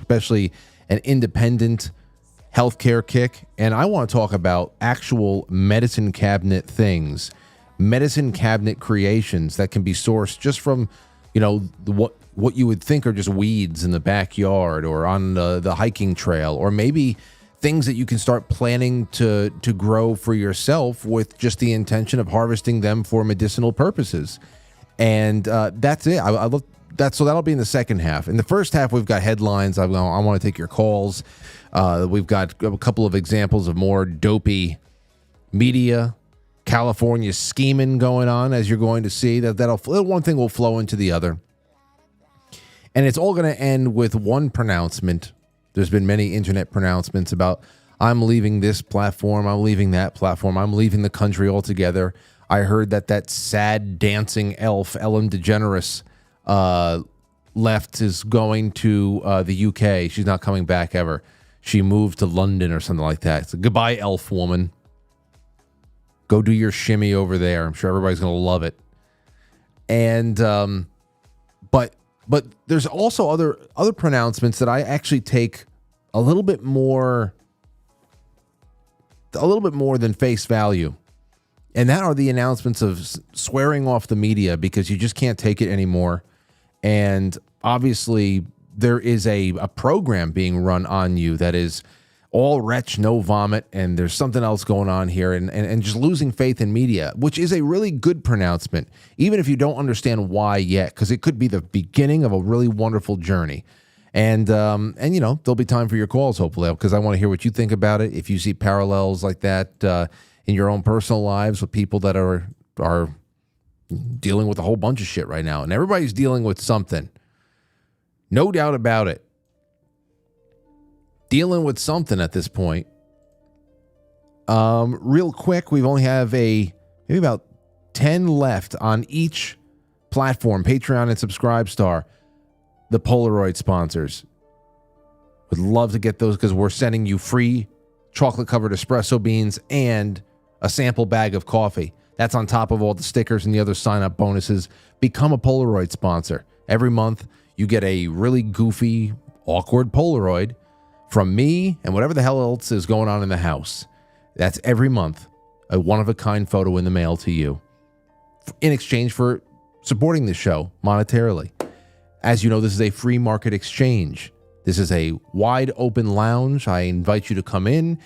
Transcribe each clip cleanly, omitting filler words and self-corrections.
especially an independent healthcare kick. And I want to talk about actual medicine cabinet things, medicine cabinet creations that can be sourced just from, what you would think are just weeds in the backyard or on the hiking trail, or maybe things that you can start planning to grow for yourself with just the intention of harvesting them for medicinal purposes. And that's it. I love that. So that'll be in the second half. In the first half, we've got headlines. I want to take your calls. We've got a couple of examples of more dopey media, California Schemin going on, as you're going to see. That'll one thing will flow into the other. And it's all going to end with one pronouncement. There's been many internet pronouncements about, I'm leaving this platform, I'm leaving that platform, I'm leaving the country altogether. I heard that sad dancing elf, Ellen DeGeneres, left, is going to the UK. She's not coming back ever. She moved to London or something like that. So goodbye, elf woman. Go do your shimmy over there. I'm sure everybody's going to love it. And but there's also other pronouncements that I actually take a little bit more than face value. And that are the announcements of swearing off the media because you just can't take it anymore. And obviously there is a program being run on you that is all retch, no vomit, and there's something else going on here, and just losing faith in media, which is a really good pronouncement, even if you don't understand why yet, because it could be the beginning of a really wonderful journey. And there'll be time for your calls, hopefully, because I want to hear what you think about it. If you see parallels like that in your own personal lives with people that are dealing with a whole bunch of shit right now, and everybody's dealing with something, no doubt about it. Dealing with something at this point. Real quick, we only have maybe about 10 left on each platform, Patreon and Subscribestar, the Polaroid sponsors. Would love to get those because we're sending you free chocolate-covered espresso beans and a sample bag of coffee. That's on top of all the stickers and the other sign-up bonuses. Become a Polaroid sponsor. Every month, you get a really goofy, awkward Polaroid from me and whatever the hell else is going on in the house. That's every month, a one-of-a-kind photo in the mail to you in exchange for supporting the show monetarily. As you know, this is a free market exchange. This is a wide open lounge. I invite you to come in,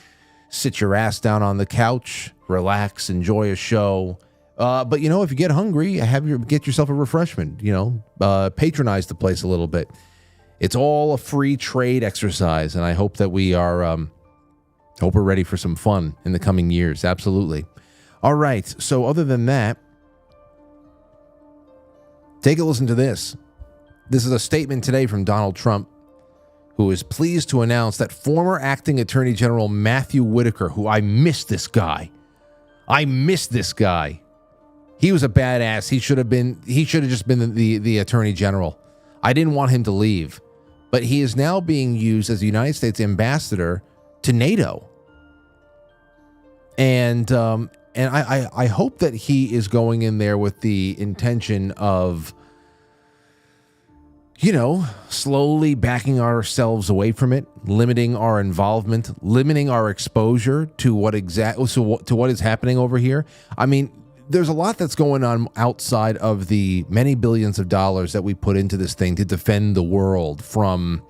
sit your ass down on the couch, relax, enjoy a show. But, if you get hungry, get yourself a refreshment, patronize the place a little bit. It's all a free trade exercise, and I hope that we're ready for some fun in the coming years. Absolutely. All right. So other than that, take a listen to this. This is a statement today from Donald Trump, who is pleased to announce that former acting Attorney General Matthew Whitaker, who I miss this guy. He was a badass. He should have just been the Attorney General. I didn't want him to leave. But he is now being used as the United States ambassador to NATO. And I hope that he is going in there with the intention of, slowly backing ourselves away from it, limiting our involvement, limiting our exposure to what is happening over here. I mean, there's a lot that's going on outside of the many billions of dollars that we put into this thing to defend the world from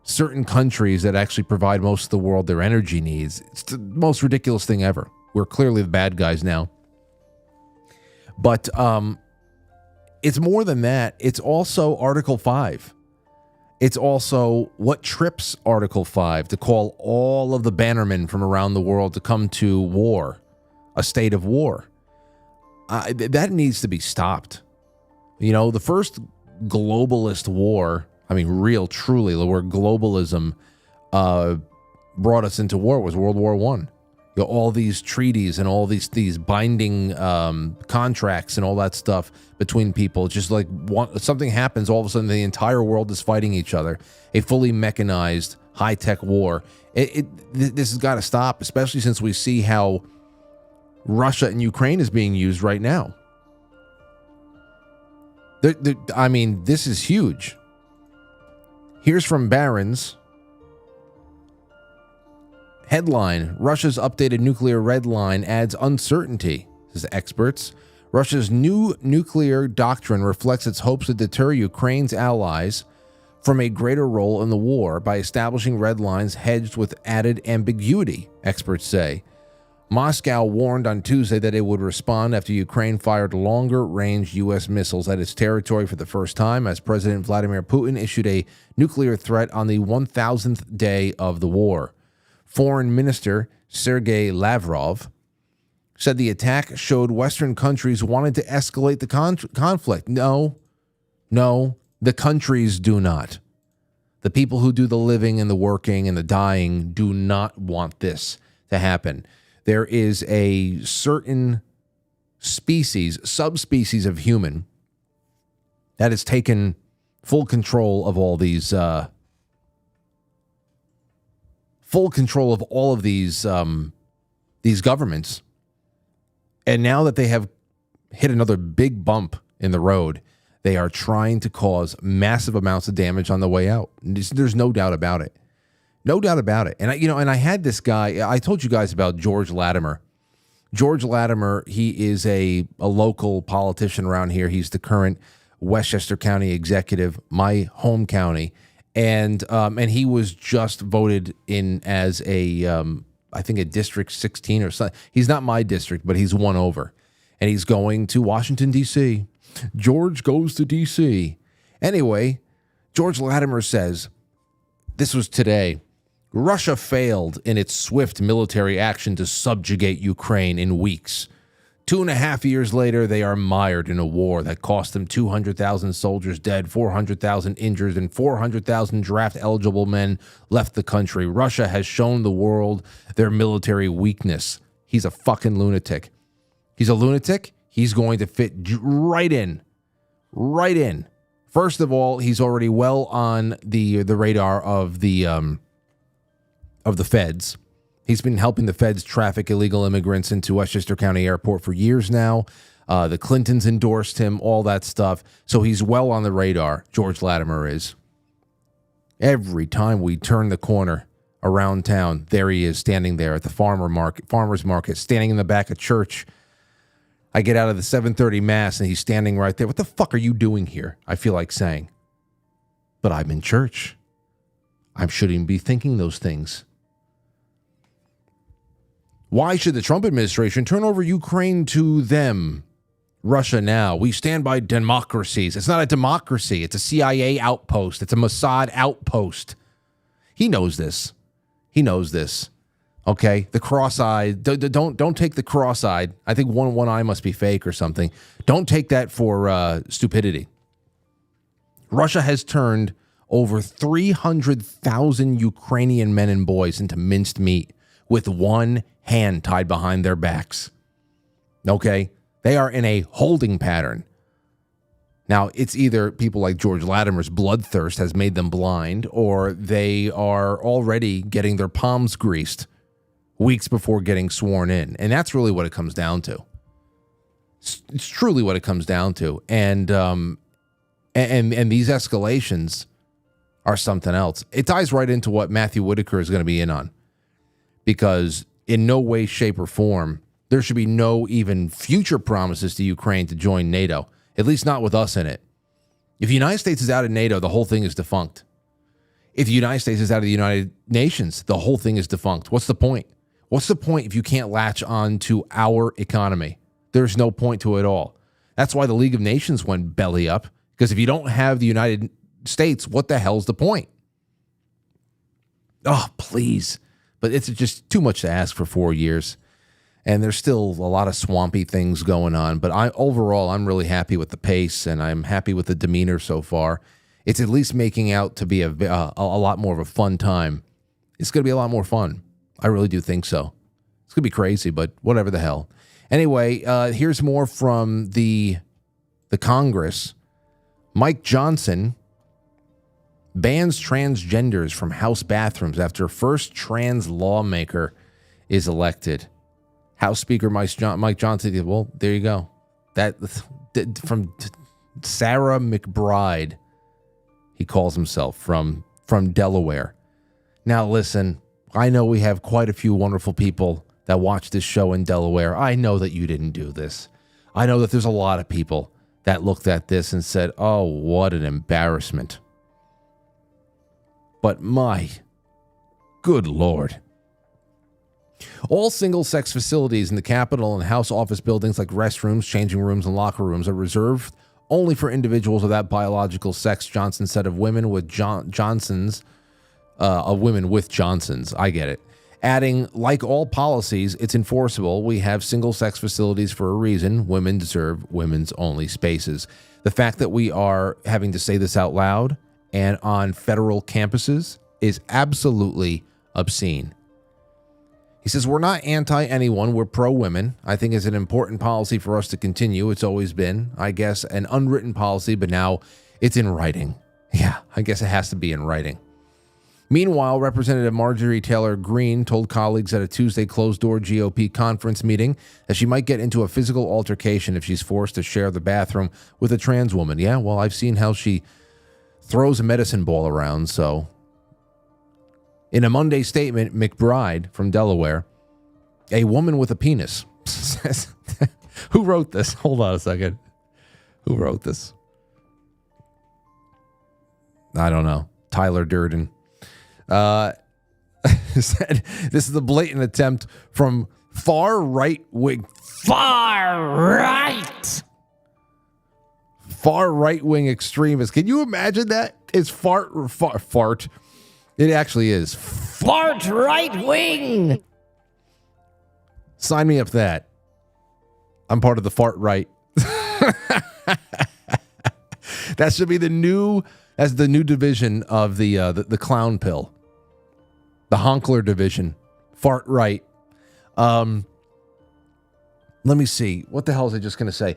certain countries that actually provide most of the world their energy needs. It's the most ridiculous thing ever. We're clearly the bad guys now. But it's more than that. It's also Article 5. It's also what trips Article 5 to call all of the bannermen from around the world to come to war, a state of war. That needs to be stopped. The first globalist war, truly, the word globalism brought us into war was World War I. All these treaties and all these binding contracts and all that stuff between people. Just like something happens, all of a sudden the entire world is fighting each other. A fully mechanized, high-tech war. This has got to stop, especially since we see how Russia and Ukraine is being used right now. This is huge. Here's from Barron's. Headline, Russia's updated nuclear red line adds uncertainty, says experts. Russia's new nuclear doctrine reflects its hopes to deter Ukraine's allies from a greater role in the war by establishing red lines hedged with added ambiguity, experts say. Moscow warned on Tuesday that it would respond after Ukraine fired longer-range U.S. missiles at its territory for the first time as President Vladimir Putin issued a nuclear threat on the 1,000th day of the war. Foreign Minister Sergei Lavrov said the attack showed Western countries wanted to escalate the conflict. No, the countries do not. The people who do the living and the working and the dying do not want this to happen. There is a certain species, subspecies of human that has taken full control of all these, these governments. And now that they have hit another big bump in the road, they are trying to cause massive amounts of damage on the way out. There's no doubt about it. No doubt about it. And I had this guy, I told you guys about George Latimer. George Latimer, he is a local politician around here. He's the current Westchester County executive, my home county. And he was just voted in as I think a District 16 or something. He's not my district, but he's one over. And he's going to Washington, D.C. George goes to D.C. Anyway, George Latimer says, this was today, Russia failed in its swift military action to subjugate Ukraine in weeks. 2.5 years later, they are mired in a war that cost them 200,000 soldiers dead, 400,000 injured, and 400,000 draft-eligible men left the country. Russia has shown the world their military weakness. He's a fucking lunatic. He's a lunatic. He's going to fit right in. Right in. First of all, he's already well on the radar of the feds. He's been helping the feds traffic illegal immigrants into Westchester County Airport for years now. The Clintons endorsed him, all that stuff. So he's well on the radar, George Latimer is. Every time we turn the corner around town, there he is standing there at the farmer's market, standing in the back of church. I get out of the 7:30 mass and he's standing right there. What the fuck are you doing here? I feel like saying. But I'm in church. I shouldn't be thinking those things. Why should the Trump administration turn over Ukraine to them? Russia now. We stand by democracies. It's not a democracy. It's a CIA outpost. It's a Mossad outpost. He knows this. He knows this. Okay? The cross-eyed. Don't take the cross-eyed. I think one eye must be fake or something. Don't take that for stupidity. Russia has turned over 300,000 Ukrainian men and boys into minced meat with one hand tied behind their backs. Okay? They are in a holding pattern. Now, it's either people like George Latimer's bloodthirst has made them blind, or they are already getting their palms greased weeks before getting sworn in. And that's really what it comes down to. It's truly what it comes down to. And these escalations are something else. It ties right into what Matthew Whitaker is going to be in on. Because in no way, shape, or form, there should be no even future promises to Ukraine to join NATO, at least not with us in it. If the United States is out of NATO, the whole thing is defunct. If the United States is out of the United Nations, the whole thing is defunct. What's the point? What's the point if you can't latch on to our economy? There's no point to it all. That's why the League of Nations went belly up, because if you don't have the United States, what the hell's the point? Oh, please. But it's just too much to ask for 4 years. And there's still a lot of swampy things going on. But overall, I'm really happy with the pace, and I'm happy with the demeanor so far. It's at least making out to be a lot more of a fun time. It's going to be a lot more fun. I really do think so. It's going to be crazy, but whatever the hell. Anyway, here's more from the Congress. Mike Johnson bans transgenders from House bathrooms after first trans lawmaker is elected. House Speaker Mike Johnson, well, there you go. That from Sarah McBride, he calls himself, from from Delaware. Now, listen, I know we have quite a few wonderful people that watch this show in Delaware. I know that you didn't do this. I know that there's a lot of people that looked at this and said, oh, what an embarrassment. But my good Lord. All single-sex facilities in the Capitol and House office buildings like restrooms, changing rooms, and locker rooms are reserved only for individuals of that biological sex, Johnson said of women with Johnsons. I get it. Adding, like all policies, it's enforceable. We have single-sex facilities for a reason. Women deserve women's-only spaces. The fact that we are having to say this out loud and on federal campuses is absolutely obscene. He says, we're not anti-anyone. We're pro-women. I think it's an important policy for us to continue. It's always been, I guess, an unwritten policy, but now it's in writing. Yeah, I guess it has to be in writing. Meanwhile, Representative Marjorie Taylor Greene told colleagues at a Tuesday closed-door GOP conference meeting that she might get into a physical altercation if she's forced to share the bathroom with a trans woman. Yeah, well, I've seen how she throws a medicine ball around, so... In a Monday statement, McBride from Delaware, a woman with a penis, says, who wrote this? Hold on a second. Who wrote this? I don't know. Tyler Durden. Said, this is a blatant attempt from far right-wing extremists. Can you imagine that? It's fart. It actually is. Fart right wing. Sign me up for that. I'm part of the fart right. That should be the new division of the clown pill. The honkler division. Fart right. Let me see. What the hell was I just going to say?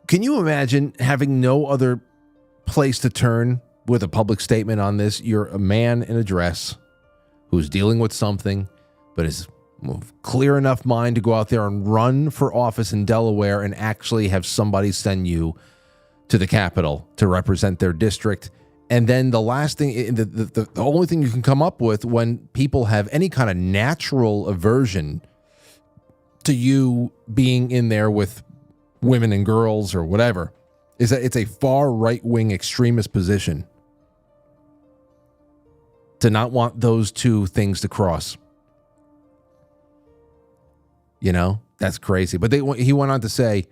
Can you imagine having no other place to turn with a public statement on this? You're a man in a dress who's dealing with something, but is clear enough mind to go out there and run for office in Delaware and actually have somebody send you to the Capitol to represent their district. And then the last thing, the only thing you can come up with when people have any kind of natural aversion to you being in there with women and girls or whatever, is that it's a far right-wing extremist position to not want those two things to cross. You know, that's crazy. But he went on to say,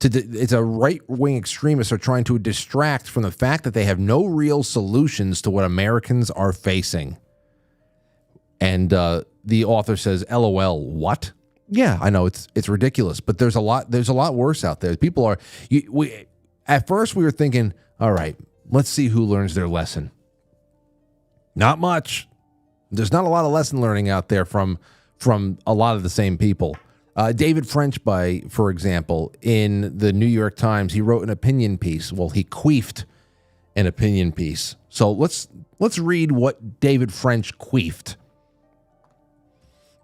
it's a right-wing extremists are trying to distract from the fact that they have no real solutions to what Americans are facing. And the author says, LOL, what? Yeah, I know it's ridiculous, but there's a lot worse out there. People are, at first we were thinking, all right, let's see who learns their lesson. Not much. There's not a lot of lesson learning out there from a lot of the same people. David French, for example, in the New York Times, he wrote an opinion piece. Well, he queefed an opinion piece. So let's read what David French queefed.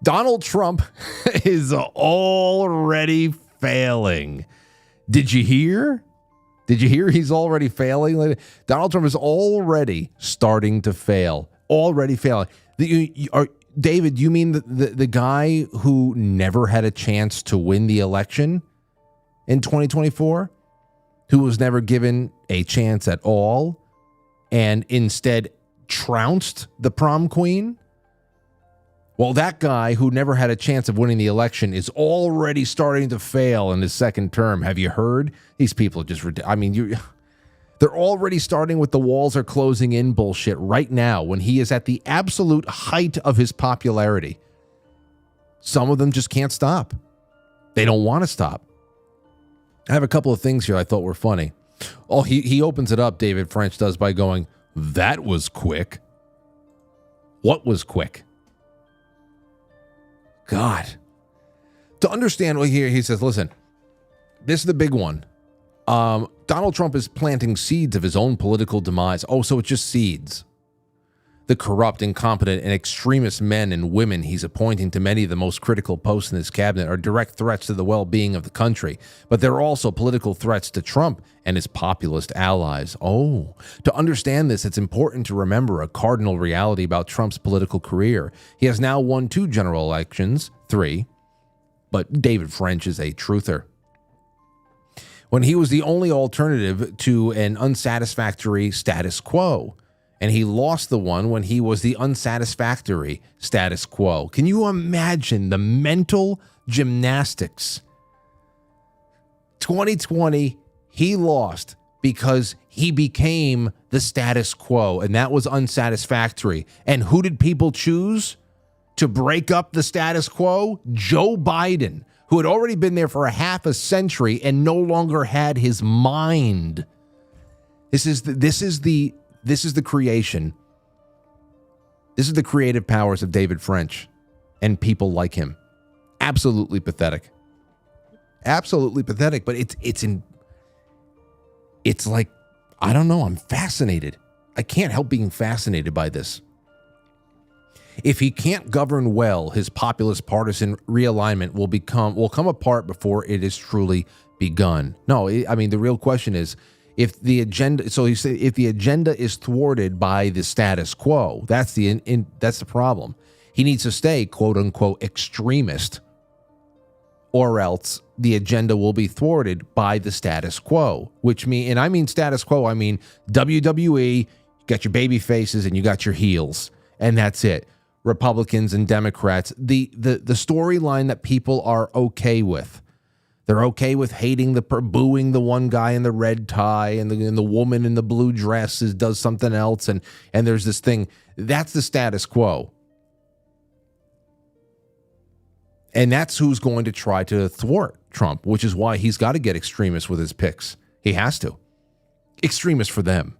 Donald Trump is already failing. Did you hear? Did you hear he's already failing? Donald Trump is already starting to fail. Already failing. David, you mean the guy who never had a chance to win the election in 2024? Who was never given a chance at all and instead trounced the prom queen? Well, that guy who never had a chance of winning the election is already starting to fail in his second term. Have you heard? These people are just they're already starting with the walls are closing in bullshit right now when he is at the absolute height of his popularity. Some of them just can't stop. They don't want to stop. I have a couple of things here I thought were funny. Oh, he opens it up, David French does, by going, that was quick. What was quick? God. To understand, well, here he says, listen, this is the big one. Donald Trump is planting seeds of his own political demise. Oh, so it's just seeds. The corrupt, incompetent, and extremist men and women he's appointing to many of the most critical posts in his cabinet are direct threats to the well-being of the country, but they're also political threats to Trump and his populist allies. Oh, to understand this, it's important to remember a cardinal reality about Trump's political career. He has now won 2 general elections, 3, but David French is a truther. When he was the only alternative to an unsatisfactory status quo, and he lost the one when he was the unsatisfactory status quo. Can you imagine the mental gymnastics? 2020, he lost because he became the status quo, and that was unsatisfactory. And who did people choose to break up the status quo? Joe Biden, who had already been there for a half a century and no longer had his mind. This is the creation. This is the creative powers of David French and people like him. Absolutely pathetic. Absolutely pathetic. But it's like, I don't know. I'm fascinated. I can't help being fascinated by this. If he can't govern well, his populist partisan realignment will come apart before it is truly begun. No, I mean, the real question is, if the agenda, so he said, if the agenda is thwarted by the status quo, that's the problem. He needs to stay, quote unquote, extremist, or else the agenda will be thwarted by the status quo. Which mean, and I mean status quo, I mean WWE. You got your baby faces and you got your heels, and that's it. Republicans and Democrats, the storyline that people are okay with. They're okay with booing the one guy in the red tie, and the woman in the blue dress does something else, and there's this thing. That's the status quo. And that's who's going to try to thwart Trump, which is why he's got to get extremist with his picks. He has to. Extremist for them.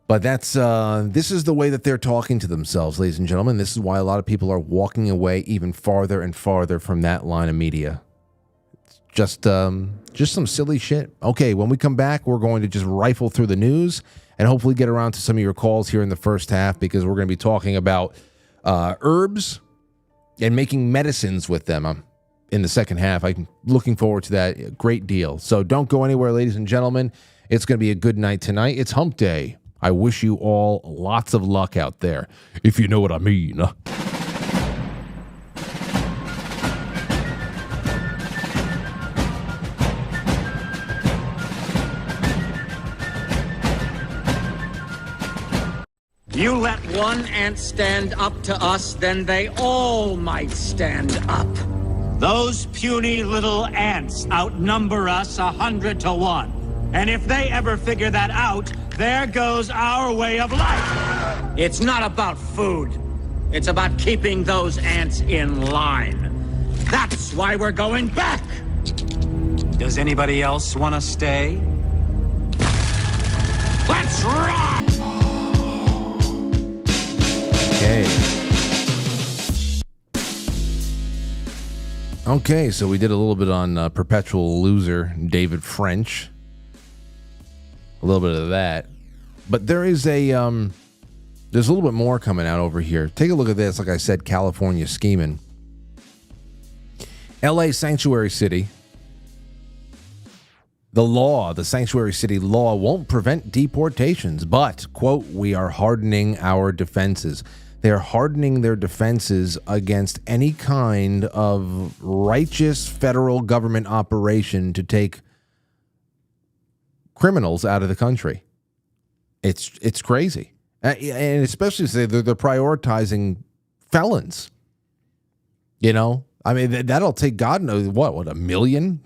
But this is the way that they're talking to themselves, ladies and gentlemen. This is why a lot of people are walking away even farther and farther from that line of media. It's just some silly shit. Okay, when we come back, we're going to just rifle through the news and hopefully get around to some of your calls here in the first half, because we're going to be talking about herbs and making medicines with them in the second half. I'm looking forward to that a great deal. So don't go anywhere, ladies and gentlemen. It's going to be a good night tonight. It's hump day. I wish you all lots of luck out there, if you know what I mean. You let one ant stand up to us, then they all might stand up. Those puny little ants outnumber us 100 to 1. And if they ever figure that out, there goes our way of life. It's not about food. It's about keeping those ants in line. That's why we're going back. Does anybody else want to stay? Let's rock! Okay, so we did a little bit on perpetual loser David French. A little bit of that. But there's a little bit more coming out over here. Take a look at this. Like I said, California Schemin. LA Sanctuary City. The Sanctuary City law won't prevent deportations, but, quote, we are hardening our defenses. They're hardening their defenses against any kind of righteous federal government operation to take criminals out of the country. It's crazy. And especially say they're prioritizing felons. You know, I mean, that'll take God knows what, 1 million?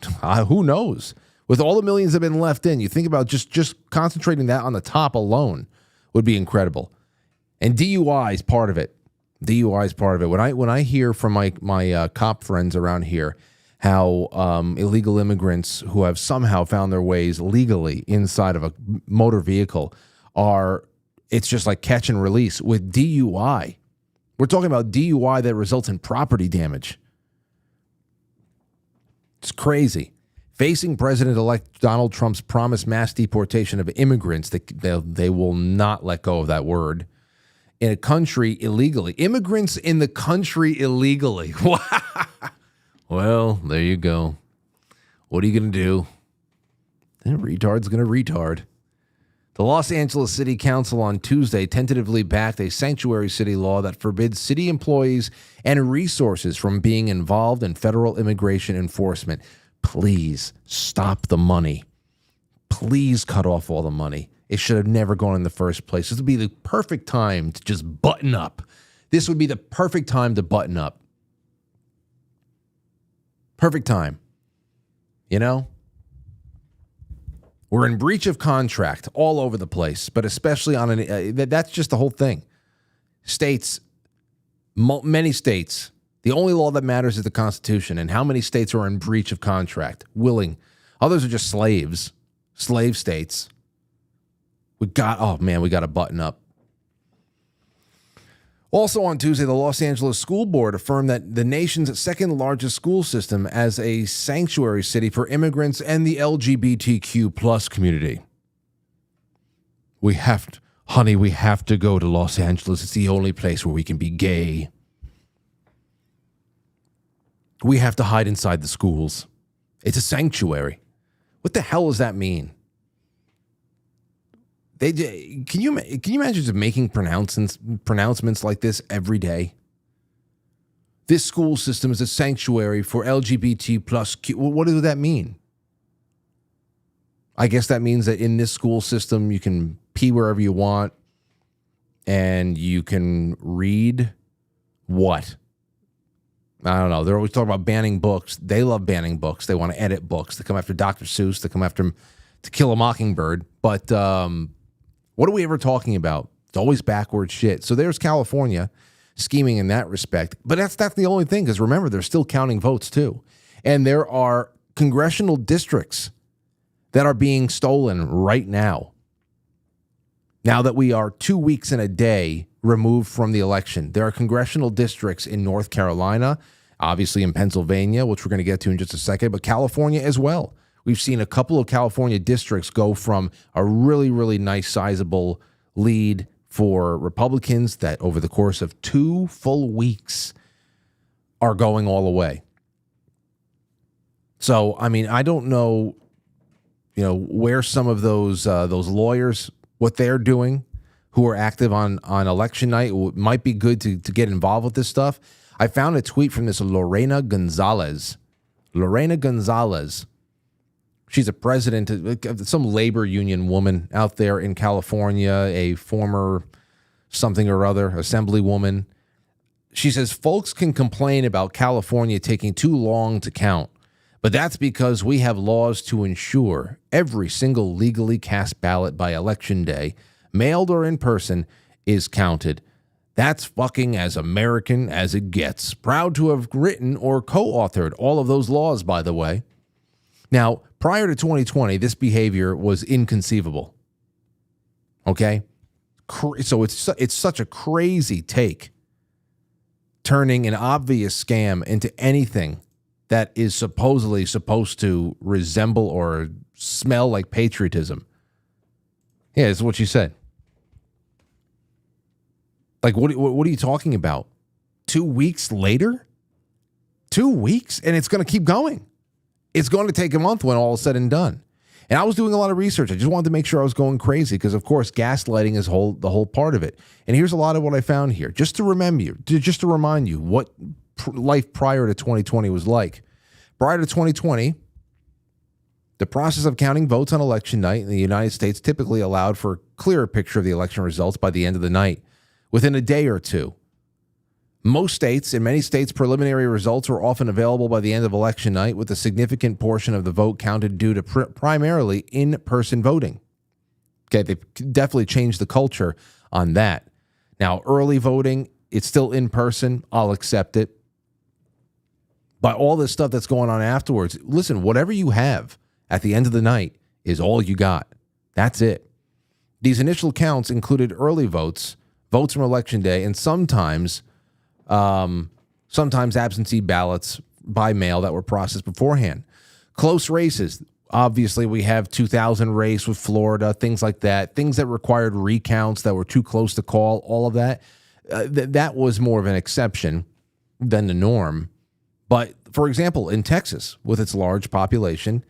Who knows? With all the millions that have been left in, you think about just concentrating that on the top alone would be incredible. And DUI is part of it. DUI is part of it. When I hear from my cop friends around here how illegal immigrants who have somehow found their ways legally inside of a motor vehicle it's just like catch and release. With DUI, we're talking about DUI that results in property damage. It's crazy. Facing President-elect Donald Trump's promised mass deportation of immigrants, they will not let go of that word, in a country illegally. Immigrants in the country illegally. Well, there you go. What are you going to do? Retard's going to retard. The Los Angeles City Council on Tuesday tentatively backed a sanctuary city law that forbids city employees and resources from being involved in federal immigration enforcement. Please stop the money. Please cut off all the money. It should have never gone in the first place. This would be the perfect time to just button up. This would be the perfect time to button up. Perfect time. You know? We're in breach of contract all over the place, but especially on that's just the whole thing. States, many states, the only law that matters is the Constitution, and how many states are in breach of contract, willing. Others are just slaves, slave states. We got to button up. Also on Tuesday, the Los Angeles School Board affirmed that the nation's second largest school system as a sanctuary city for immigrants and the LGBTQ plus community. We have to go to Los Angeles. It's the only place where we can be gay. We have to hide inside the schools. It's a sanctuary. What the hell does that mean? Can you imagine just making pronouncements like this every day? This school system is a sanctuary for LGBT plus Q. What does that mean? I guess that means that in this school system you can pee wherever you want, and you can read what? I don't know. They're always talking about banning books. They love banning books. They want to edit books. They come after Dr. Seuss. They come after him To Kill a Mockingbird. But what are we ever talking about? It's always backward shit. So there's California scheming in that respect. But that's the only thing, because remember, they're still counting votes too. And there are congressional districts that are being stolen right now. Now that we are 2 weeks and a day removed from the election, there are congressional districts in North Carolina, obviously in Pennsylvania, which we're going to get to in just a second, but California as well. We've seen a couple of California districts go from a really, really nice, sizable lead for Republicans that over the course of 2 full weeks are going all the way. So, I mean, I don't know, where some of those lawyers, what they're doing, who are active on election night. It might be good to get involved with this stuff. I found a tweet from this Lorena Gonzalez. She's a president of some labor union woman out there in California, a former something or other, assemblywoman. She says, folks can complain about California taking too long to count, but that's because we have laws to ensure every single legally cast ballot by election day, mailed or in person, is counted. That's fucking as American as it gets. Proud to have written or co-authored all of those laws, by the way. Now, prior to 2020, this behavior was inconceivable. Okay? So it's such a crazy take, turning an obvious scam into anything that is supposedly supposed to resemble or smell like patriotism. Yeah, that's what she said. Like, what are you talking about? 2 weeks later? 2 weeks? And it's going to keep going. It's going to take a month when all is said and done. And I was doing a lot of research. I just wanted to make sure I was going crazy because, of course, gaslighting is the whole part of it. And here's a lot of what I found here. Just to remind you what life prior to 2020 was like. Prior to 2020, the process of counting votes on election night in the United States typically allowed for a clearer picture of the election results by the end of the night, within a day or two. In many states, preliminary results were often available by the end of election night, with a significant portion of the vote counted due to primarily in-person voting. Okay, they definitely changed the culture on that. Now, early voting, it's still in person. I'll accept it. But all this stuff that's going on afterwards, listen, whatever you have at the end of the night is all you got. That's it. These initial counts included early votes from election day, and sometimes absentee ballots by mail that were processed beforehand. Close races. Obviously, we have 2000 race with Florida, things like that, things that required recounts that were too close to call, all of that. That was more of an exception than the norm. But, for example, in Texas, with its large population,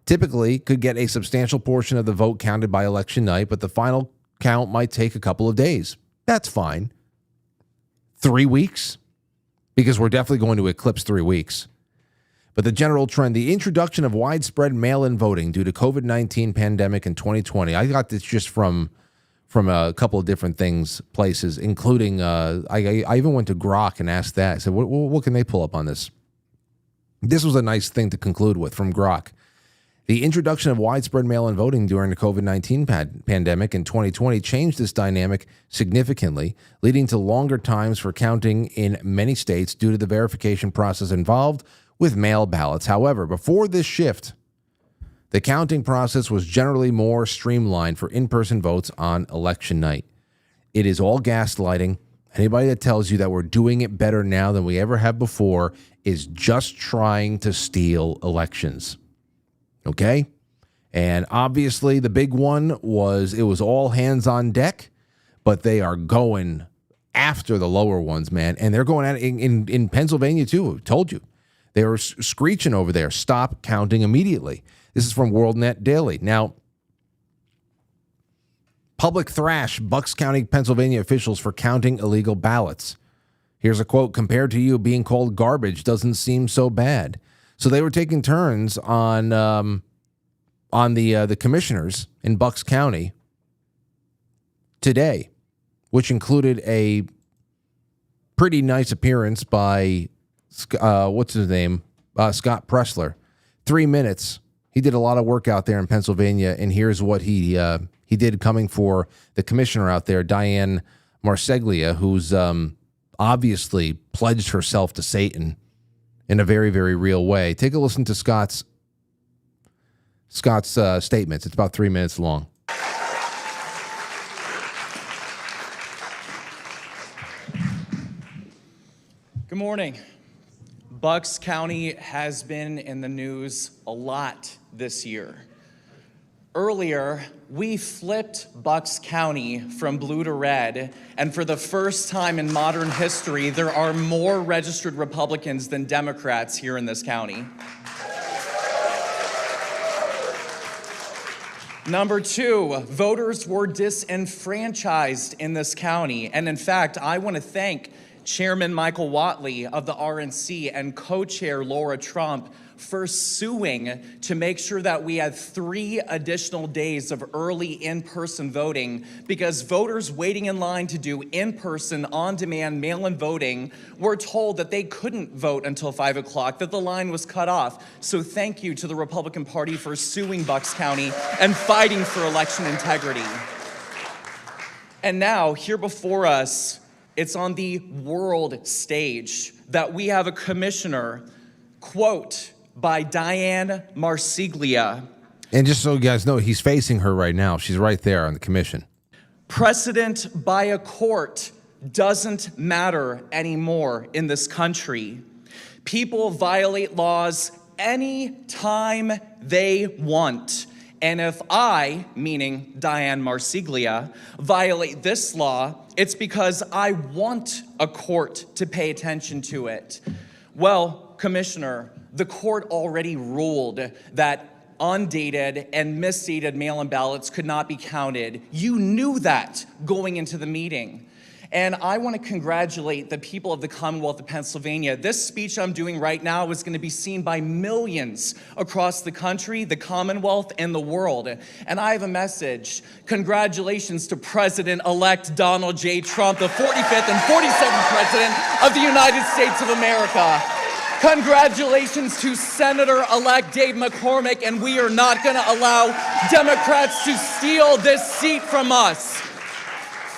typically could get a substantial portion of the vote counted by election night, but the final count might take a couple of days. That's fine. 3 weeks? Because we're definitely going to eclipse 3 weeks. But the general trend, the introduction of widespread mail-in voting due to COVID-19 pandemic in 2020. I got this just from a couple of different places, including, I even went to Grok and asked that. I said, what can they pull up on this? This was a nice thing to conclude with from Grok. The introduction of widespread mail-in voting during the COVID-19 pandemic in 2020 changed this dynamic significantly, leading to longer times for counting in many states due to the verification process involved with mail ballots. However, before this shift, the counting process was generally more streamlined for in-person votes on election night. It is all gaslighting. Anybody that tells you that we're doing it better now than we ever have before is just trying to steal elections. Okay? And obviously the big one was it was all hands on deck, but they are going after the lower ones, man. And they're going at it in Pennsylvania too. I told you. They were screeching over there, stop counting immediately. This is from WorldNet Daily. Now, public thrash Bucks County, Pennsylvania officials for counting illegal ballots. Here's a quote, compared to you, being called garbage doesn't seem so bad. So they were taking turns on the commissioners in Bucks County today, which included a pretty nice appearance by what's his name? Scott Pressler. 3 minutes. He did a lot of work out there in Pennsylvania, and here's what he did coming for the commissioner out there, Diane Marseglia, who's obviously pledged herself to Satan in a very, very real way. Take a listen to Scott's statements. It's about 3 minutes long. Good morning. Bucks County has been in the news a lot this year. Earlier, we flipped Bucks County from blue to red, and for the first time in modern history, there are more registered Republicans than Democrats here in this county. Number two, voters were disenfranchised in this county, and in fact, I want to thank Chairman Michael Whatley of the RNC and co-chair Laura Trump for suing to make sure that we had 3 additional days of early in-person voting because voters waiting in line to do in-person, on-demand, mail-in voting were told that they couldn't vote until 5 o'clock, that the line was cut off. So thank you to the Republican Party for suing Bucks County and fighting for election integrity. And now, here before us, it's on the world stage that we have a commissioner, quote, by Diane Marseglia. And just so you guys know, he's facing her right now. She's right there on the commission. Precedent by a court doesn't matter anymore in this country. People violate laws any time they want. And if I, meaning Diane Marseglia, violate this law, it's because I want a court to pay attention to it. Well, Commissioner, the court already ruled that undated and misdated mail-in ballots could not be counted. You knew that going into the meeting. And I want to congratulate the people of the Commonwealth of Pennsylvania. This speech I'm doing right now is going to be seen by millions across the country, the Commonwealth, and the world. And I have a message. Congratulations to President-elect Donald J. Trump, the 45th and 47th President of the United States of America. Congratulations to Senator-elect Dave McCormick, and we are not going to allow Democrats to steal this seat from us.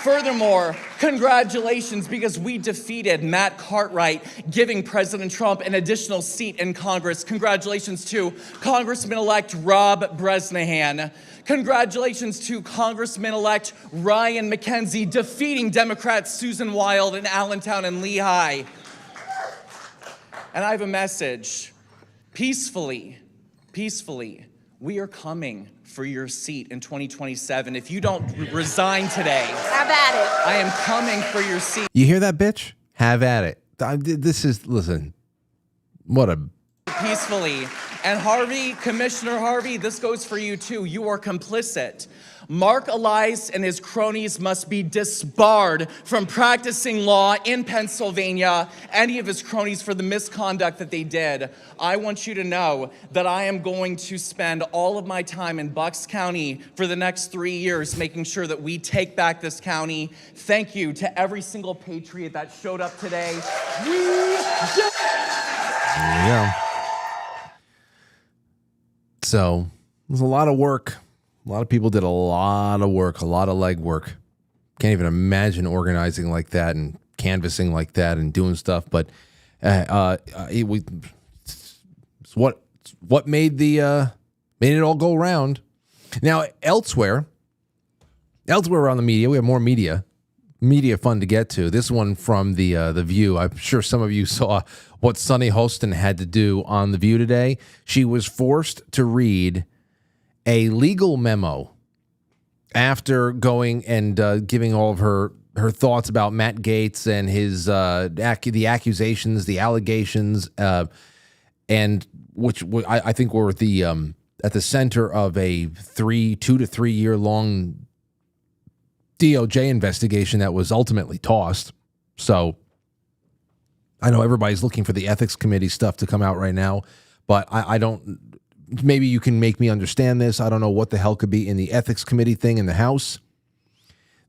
Furthermore, congratulations because we defeated Matt Cartwright, giving President Trump an additional seat in Congress. Congratulations to Congressman-elect Rob Bresnahan. Congratulations to Congressman-elect Ryan McKenzie, defeating Democrats Susan Wild in Allentown and Lehigh. And I have a message. Peacefully peacefully. We are coming for your seat in 2027. If you don't resign today, have at it. I am coming for your seat. You hear that, bitch? Have at it. Listen, what a... Peacefully. And Harvey, Commissioner Harvey, this goes for you too. You are complicit. Mark Elias and his cronies must be disbarred from practicing law in Pennsylvania, any of his cronies, for the misconduct that they did. I want you to know that I am going to spend all of my time in Bucks County for the next 3 years making sure that we take back this county. Thank you to every single patriot that showed up today. We did it! There you go. So, there's a lot of work. A lot of people did a lot of work, a lot of legwork. Can't even imagine organizing like that and canvassing like that and doing stuff. But it's what made it all go around. Now, elsewhere around the media, we have more media fun to get to. This one from the View. I'm sure some of you saw what Sunny Hostin had to do on the View today. She was forced to read a legal memo after going and giving all of her thoughts about Matt Gaetz and his the accusations, the allegations, and which I think were at the center of a 2 to 3 year long DOJ investigation that was ultimately tossed. So I know everybody's looking for the ethics committee stuff to come out right now, but I don't. Maybe you can make me understand this. I don't know what the hell could be in the ethics committee thing in the House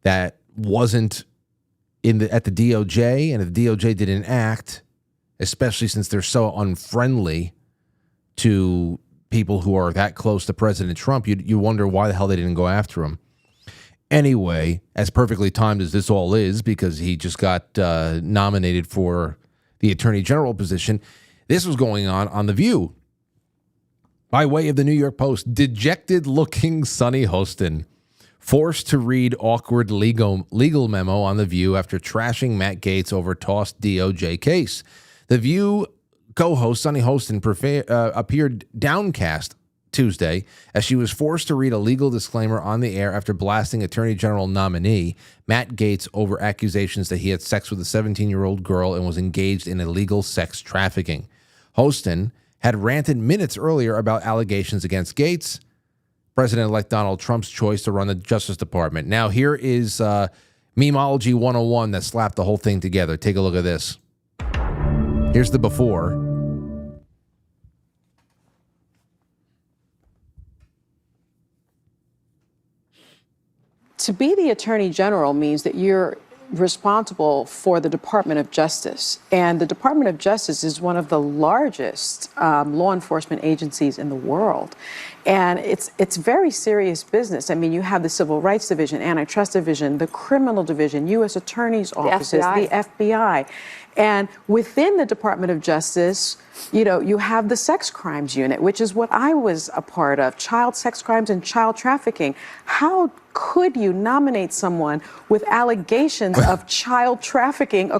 that wasn't at the DOJ, and if the DOJ didn't act, especially since they're so unfriendly to people who are that close to President Trump, you wonder why the hell they didn't go after him. Anyway, as perfectly timed as this all is, because he just got nominated for the Attorney General position, this was going on The View. By way of the New York Post, dejected-looking Sunny Hostin forced to read awkward legal memo on The View after trashing Matt Gaetz over tossed DOJ case. The View co-host Sunny Hostin appeared downcast Tuesday as she was forced to read a legal disclaimer on the air after blasting Attorney General nominee Matt Gaetz over accusations that he had sex with a 17-year-old girl and was engaged in illegal sex trafficking. Hostin had ranted minutes earlier about allegations against Gaetz, President-elect Donald Trump's choice to run the Justice Department. Now, here is Memology 101 that slapped the whole thing together. Take a look at this. Here's the before. To be the Attorney General means that you're responsible for the Department of Justice. And the Department of Justice is one of the largest law enforcement agencies in the world. And it's very serious business. I mean, you have the Civil Rights Division, Antitrust Division, the Criminal Division, U.S. Attorney's offices, the FBI. And within the Department of Justice, you have the Sex Crimes Unit, which is what I was a part of, child sex crimes and child trafficking. How could you nominate someone with allegations of child trafficking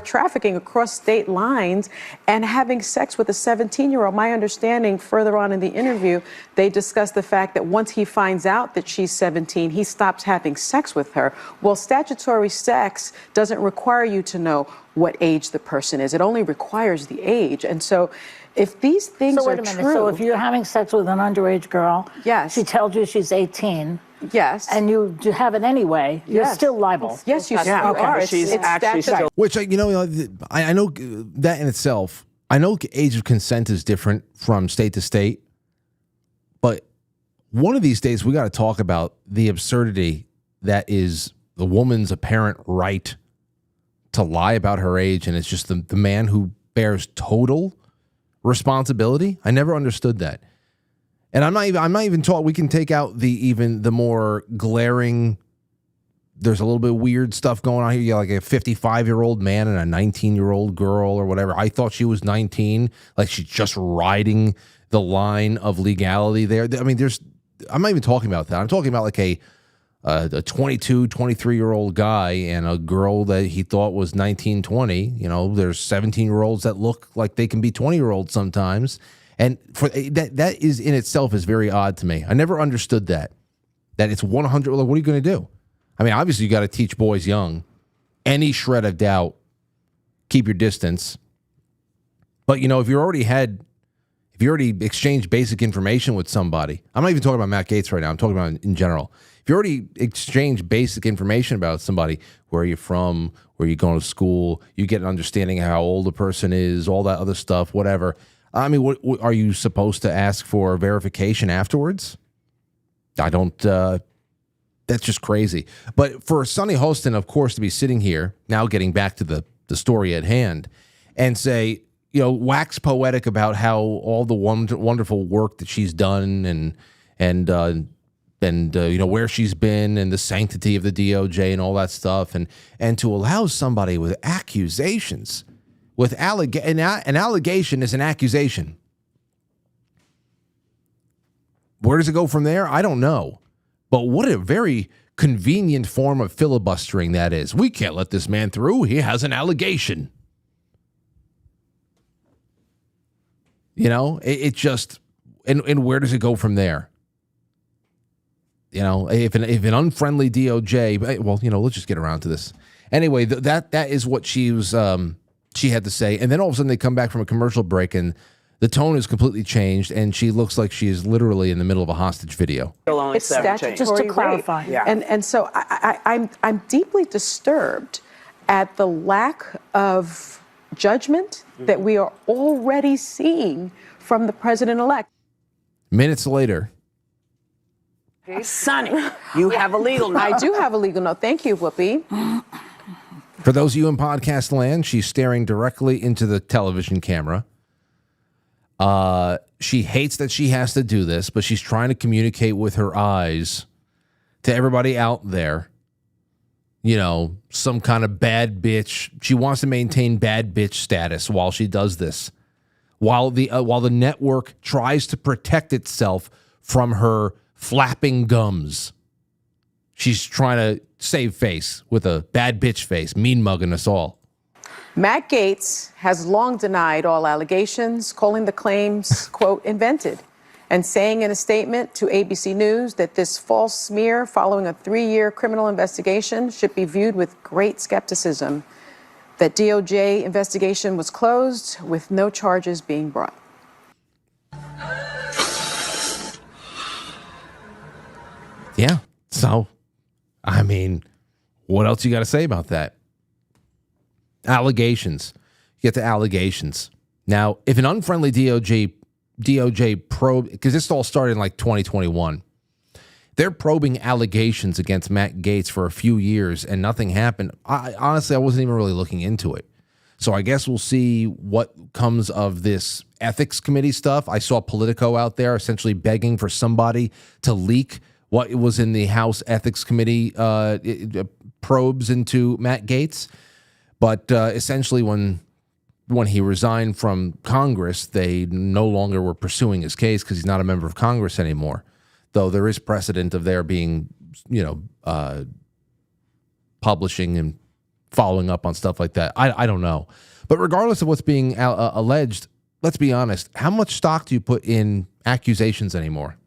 trafficking across state lines and having sex with a 17-year-old? My understanding, further on in the interview, they discussed the fact that once he finds out that she's 17, he stops having sex with her. Well, statutory sex doesn't require you to know what age the person is. It only requires the age. And so if these things are true... So wait a minute. So if you're having sex with an underage girl, yes, she tells you she's 18... Yes. And you have it anyway, you're still liable. Yes, you are. She's actually still... Which, I know that in itself, I know age of consent is different from state to state, but one of these days we got to talk about the absurdity that is the woman's apparent right to lie about her age, and it's just the man who bears total responsibility. I never understood that. And I'm not even taught we can take out the more glaring. There's a little bit of weird stuff going on here. You got like a 55-year-old man and a 19-year-old girl or whatever. I thought she was 19, like she's just riding the line of legality there. I mean, I'm not even talking about that. I'm talking about like a 22, 23-year-old guy and a girl that he thought was 19, 20. There's 17-year-olds that look like they can be 20-year-olds sometimes. And for that is in itself is very odd to me. I never understood that it's 100. Like, what are you going to do? I mean, obviously, you got to teach boys young. Any shred of doubt, keep your distance. But, if you already exchanged basic information with somebody, I'm not even talking about Matt Gaetz right now. I'm talking about in general. If you already exchanged basic information about somebody, where are you from, where are you going to school, you get an understanding of how old a person is, all that other stuff, whatever. I mean, what are you supposed to ask for verification afterwards? I don't, that's just crazy. But for Sonny Hostin, of course, to be sitting here, now getting back to the story at hand, and say, wax poetic about how all the wonderful work that she's done and where she's been and the sanctity of the DOJ and all that stuff, and to allow somebody with accusations, with an allegation is an accusation. Where does it go from there? I don't know. But what a very convenient form of filibustering that is. We can't let this man through. He has an allegation. It just, and where does it go from there? If an unfriendly DOJ, well, let's just get around to this. Anyway, that is what she had to say. And then all of a sudden they come back from a commercial break and the tone is completely changed, and she looks like she is literally in the middle of a hostage video. It's statutory just to clarify. Yeah. And so I'm deeply disturbed at the lack of judgment that we are already seeing from the president-elect. Minutes later. Sonny, you have a legal note. I do have a legal note. Thank you, Whoopi. For those of you in podcast land, she's staring directly into the television camera. She hates that she has to do this, but she's trying to communicate with her eyes to everybody out there. Some kind of bad bitch. She wants to maintain bad bitch status while she does this. While the network tries to protect itself from her flapping gums. She's trying to save face with a bad bitch face, mean mugging us all. Matt Gaetz has long denied all allegations, calling the claims, quote, invented, and saying in a statement to ABC News that this false smear following a 3-year criminal investigation should be viewed with great skepticism. That DOJ investigation was closed with no charges being brought. Yeah. So, I mean, what else you got to say about that? Allegations. You get to allegations. Now, if an unfriendly DOJ probe, because this all started in like 2021, they're probing allegations against Matt Gaetz for a few years and nothing happened. Honestly, I wasn't even really looking into it. So I guess we'll see what comes of this ethics committee stuff. I saw Politico out there essentially begging for somebody to leak what was in the House Ethics Committee probes into Matt Gaetz. But essentially when he resigned from Congress, they no longer were pursuing his case because he's not a member of Congress anymore. Though there is precedent of their being, publishing and following up on stuff like that. I don't know. But regardless of what's being alleged, let's be honest. How much stock do you put in accusations anymore?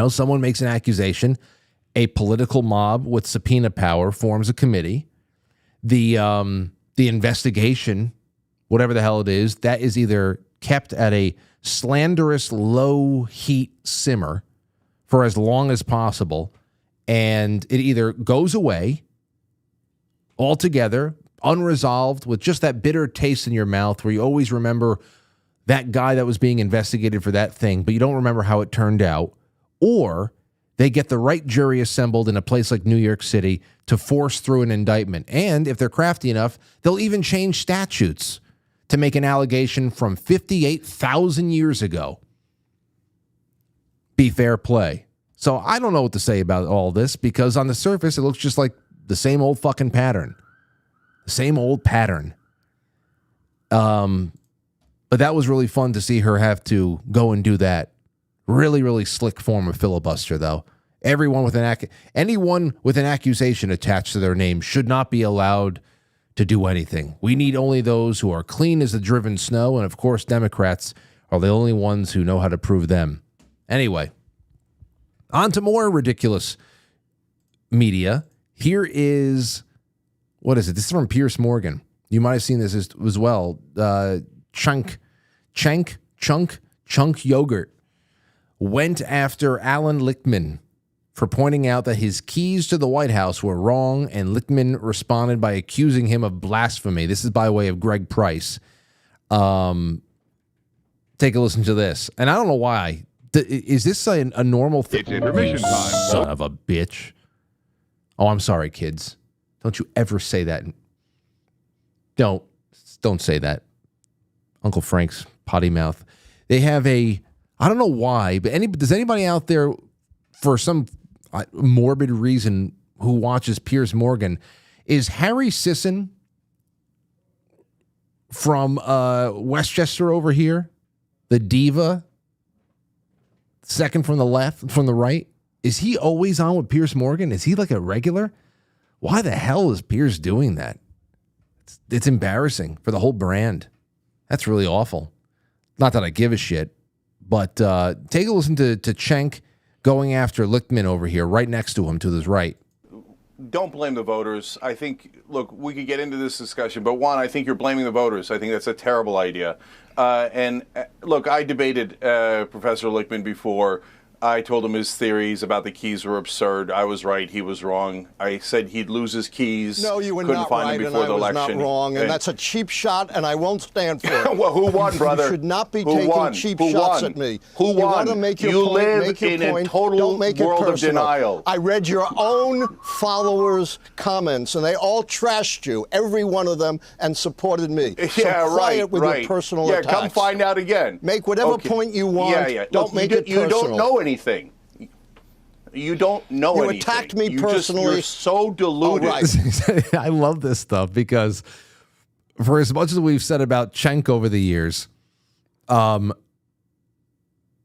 Someone makes an accusation. A political mob with subpoena power forms a committee. The investigation, whatever the hell it is, that is either kept at a slanderous low heat simmer for as long as possible, and it either goes away altogether, unresolved, with just that bitter taste in your mouth where you always remember that guy that was being investigated for that thing, but you don't remember how it turned out, or they get the right jury assembled in a place like New York City to force through an indictment. And if they're crafty enough, they'll even change statutes to make an allegation from 58,000 years ago be fair play. So I don't know what to say about all this, because on the surface, it looks just like the same old fucking pattern. The same old pattern. But that was really fun to see her have to go and do that. Really, really slick form of filibuster, though. Anyone with an accusation attached to their name should not be allowed to do anything. We need only those who are clean as the driven snow, and of course, Democrats are the only ones who know how to prove them. Anyway, on to more ridiculous media. Here is, what is it? This is from Piers Morgan. You might have seen this as well. Chunk Yogurt went after Alan Lichtman for pointing out that his keys to the White House were wrong, and Lichtman responded by accusing him of blasphemy. This is by way of Greg Price. Take a listen to this. And I don't know why. Is this a normal thing? It's intermission time. Son of a bitch. Oh, I'm sorry, kids. Don't you ever say that. Don't say that. Uncle Frank's potty mouth. They have I don't know why, but does anybody out there, for some morbid reason, who watches Piers Morgan, is Harry Sisson from Westchester over here, the diva, second from the left, from the right? Is he always on with Piers Morgan? Is he like a regular? Why the hell is Piers doing that? It's embarrassing for the whole brand. That's really awful. Not that I give a shit, but take a listen to Cenk going after Lichtman over here, right next to him, to his right. Don't blame the voters. I think, look, we could get into this discussion, but one, I think you're blaming the voters. I think that's a terrible idea. Look, I debated Professor Lichtman before. I told him his theories about the keys were absurd. I was right. He was wrong. I said he'd lose his keys. No, you were Couldn't not find right, him and before I the was election. not wrong. And that's a cheap shot, and I won't stand for it. Well, who won, brother? You should not be Who taking won? cheap Who shots won? at me. Who won? You want to make your you point, live make your in point. a total Don't make it world personal. of denial. I read your own followers' comments, and they all trashed you, every one of them, and supported me. Yeah, so quiet with right. your personal yeah, attacks. come find out again. Make whatever Okay. point you want. Yeah. Don't Look, make it personal. You don't know anything. You don't know You anything. attacked me personally. You're so deluded. Oh, right. I love this stuff because for as much as we've said about Cenk over the years,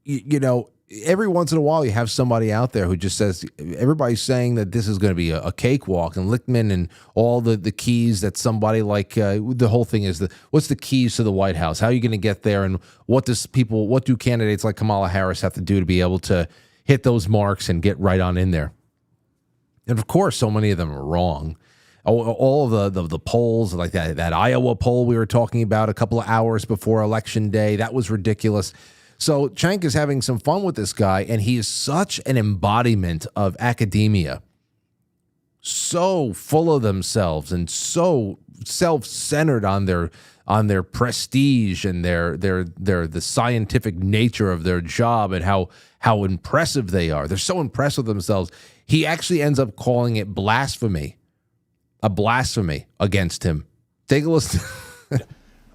you know, every once in a while you have somebody out there who just says, everybody's saying that this is going to be a cakewalk, and Lichtman and all the keys that somebody like, the whole thing is, what's the keys to the White House? How are you going to get there? And what do candidates like Kamala Harris have to do to be able to hit those marks and get right on in there? And of course, so many of them are wrong. All of the polls, like that Iowa poll we were talking about a couple of hours before Election Day, that was ridiculous. So Cenk is having some fun with this guy, and he is such an embodiment of academia. So full of themselves and so self-centered on their prestige and the scientific nature of their job and how impressive they are. They're so impressed with themselves. He actually ends up calling it blasphemy, a blasphemy against him. Take a listen.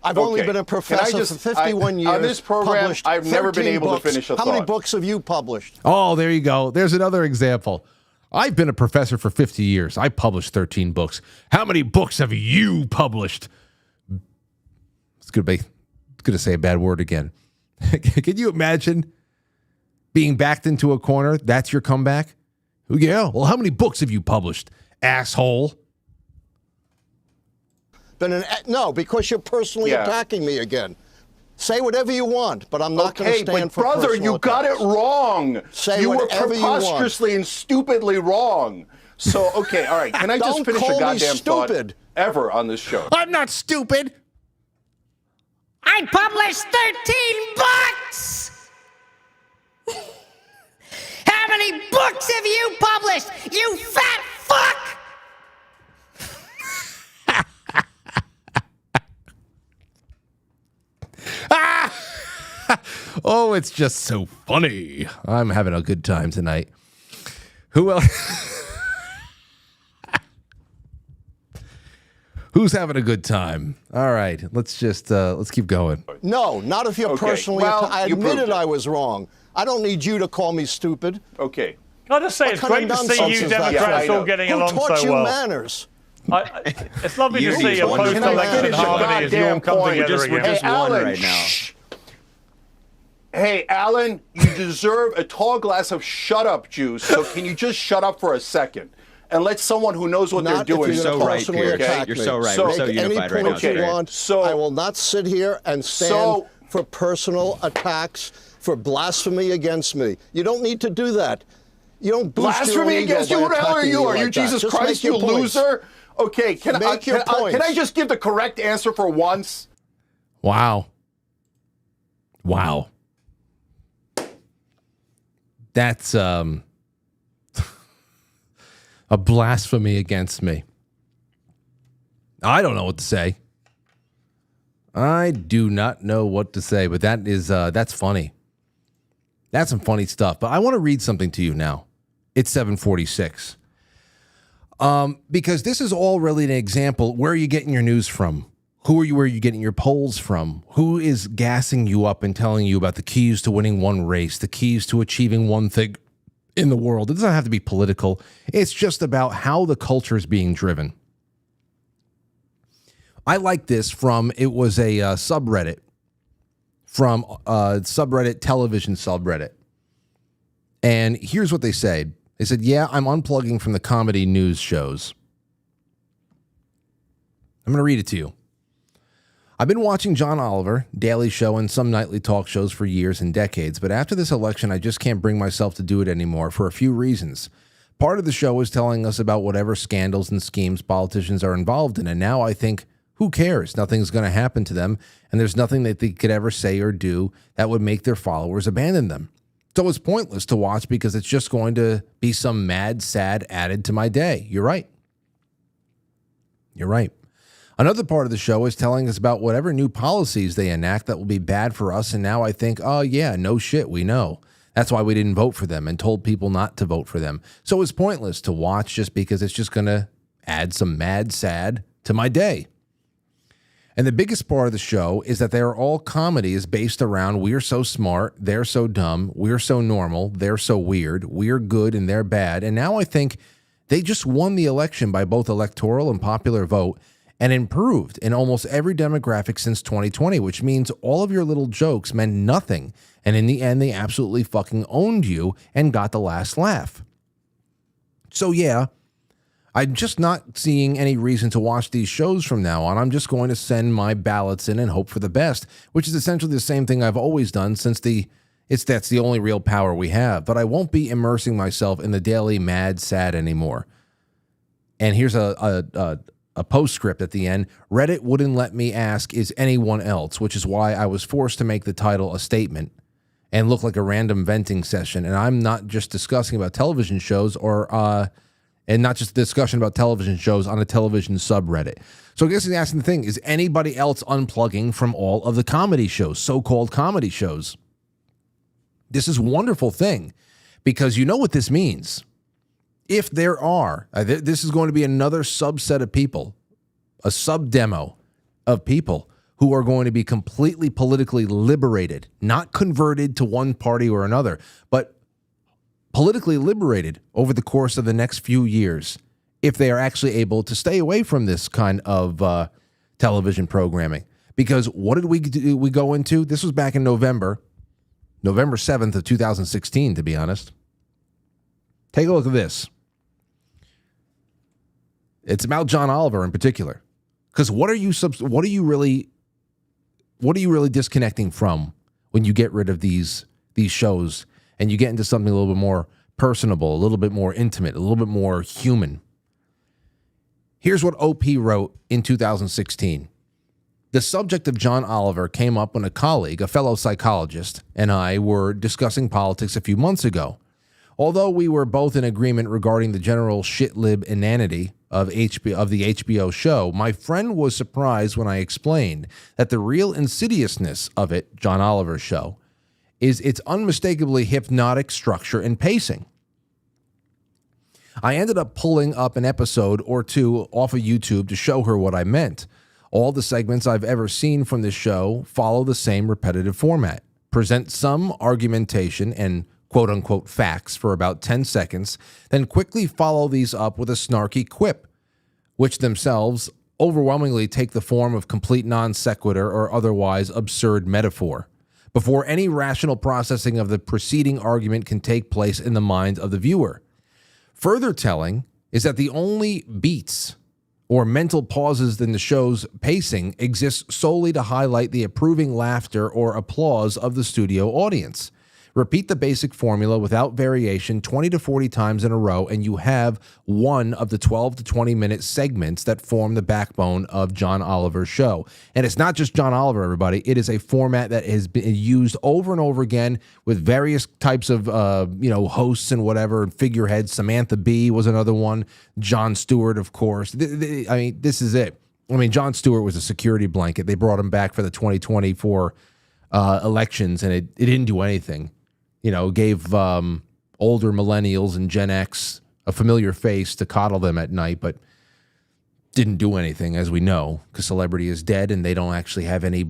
I've only been a professor for 51 years. On this program, I've never been able books. to finish a thought. How many books have you published? Oh, there you go. There's another example. I've been a professor for 50 years. I published 13 books. How many books have you published? It's going to say a bad word again. Can you imagine being backed into a corner? That's your comeback? Yeah. Well, how many books have you published, asshole? No, because you're personally attacking me again. Say whatever you want, but I'm not going to stand for brother, personal you got it attacks. wrong. Say you were whatever you want. preposterously and stupidly wrong. So, okay, all right. Can I just finish a goddamn thought ever on this show? I'm not stupid. I published 13 books! How many books have you published, you fat fuck? Oh, it's just so funny. I'm having a good time tonight. Who else? Who's having a good time? All right, let's keep going. No, not if you're personally well, I admitted I was wrong. I don't need you to call me stupid. Okay. Can I just say, it's great to see you Democrats all getting along so well. Who taught you manners? It's lovely to see a post-election harmony as you all come together again. We're just one right now. Hey, Alan, you deserve a tall glass of shut-up juice, so can you just shut up for a second? and let someone who knows what Not they're doing. if you're so right, personally Pierce. attack You're me. so right. So We're so Make any unified right point now. you want. So- I will not sit here and stand for personal attacks, for blasphemy against me. You don't need to do that. You don't boost your Blasphemy own ego against you? by Who the hell are attacking you? me Are you like that. Jesus Just Christ, make your you points. loser? Okay, can Make I just give the correct answer for once? Wow. That's a blasphemy against me. I don't know what to say. I do not know what to say, but that's funny. That's some funny stuff. But I want to read something to you now. It's 7:46. Because this is all really an example. Where are you getting your news from? Where are you getting your polls from? Who is gassing you up and telling you about the keys to winning one race, the keys to achieving one thing in the world? It doesn't have to be political. It's just about how the culture is being driven. I like this it was a subreddit, from subreddit, television subreddit. And here's what they said. They said, yeah, I'm unplugging from the comedy news shows. I'm going to read it to you. I've been watching John Oliver, Daily Show, and some nightly talk shows for years and decades, but after this election, I just can't bring myself to do it anymore for a few reasons. Part of the show is telling us about whatever scandals and schemes politicians are involved in, and now I think, who cares? Nothing's going to happen to them, and there's nothing that they could ever say or do that would make their followers abandon them. So it's pointless to watch because it's just going to be some mad sad added to my day. You're right. Another part of the show is telling us about whatever new policies they enact that will be bad for us, and now I think, oh yeah, no shit, we know. That's why we didn't vote for them and told people not to vote for them. So it's pointless to watch just because it's just going to add some mad sad to my day. And the biggest part of the show is that they are all comedies based around we're so smart, they're so dumb, we're so normal, they're so weird, we're good and they're bad. And now I think they just won the election by both electoral and popular vote and improved in almost every demographic since 2020, which means all of your little jokes meant nothing. And in the end, they absolutely fucking owned you and got the last laugh. So yeah, I'm just not seeing any reason to watch these shows from now on. I'm just going to send my ballots in and hope for the best, which is essentially the same thing I've always done since that's the only real power we have. But I won't be immersing myself in the daily mad sad anymore. And here's a postscript at the end. Reddit wouldn't let me ask, is anyone else, which is why I was forced to make the title a statement and look like a random venting session. And I'm not just discussing about television shows and not just a discussion about television shows on a television subreddit. So I guess he's asking the thing, is anybody else unplugging from all of the comedy shows, so-called comedy shows? This is a wonderful thing because you know what this means. If there are, this is going to be another subset of people, a sub-demo of people who are going to be completely politically liberated, not converted to one party or another, but politically liberated over the course of the next few years, if they are actually able to stay away from this kind of television programming. Because what did we go into? This was back in November 7th of 2016, to be honest. Take a look at this. It's about John Oliver in particular. Because what are you really disconnecting from when you get rid of these shows and you get into something a little bit more personable, a little bit more intimate, a little bit more human? Here's what OP wrote in 2016. The subject of John Oliver came up when a colleague, a fellow psychologist, and I were discussing politics a few months ago. Although we were both in agreement regarding the general shit-lib inanity of the HBO show, my friend was surprised when I explained that the real insidiousness of it, John Oliver's show, is its unmistakably hypnotic structure and pacing. I ended up pulling up an episode or two off of YouTube to show her what I meant. All the segments I've ever seen from this show follow the same repetitive format, present some argumentation and quote-unquote facts for about 10 seconds, then quickly follow these up with a snarky quip, which themselves overwhelmingly take the form of complete non sequitur or otherwise absurd metaphor, before any rational processing of the preceding argument can take place in the mind of the viewer. Further telling is that the only beats or mental pauses in the show's pacing exist solely to highlight the approving laughter or applause of the studio audience. Repeat the basic formula without variation 20 to 40 times in a row, and you have one of the 12 to 20-minute segments that form the backbone of John Oliver's show. And it's not just John Oliver, everybody. It is a format that has been used over and over again with various types of, hosts and whatever, and figureheads. Samantha Bee was another one. Jon Stewart, of course. This is it. I mean, Jon Stewart was a security blanket. They brought him back for the 2024 elections, and it didn't do anything. Gave older millennials and Gen X a familiar face to coddle them at night, but didn't do anything, as we know, because celebrity is dead and they don't actually have any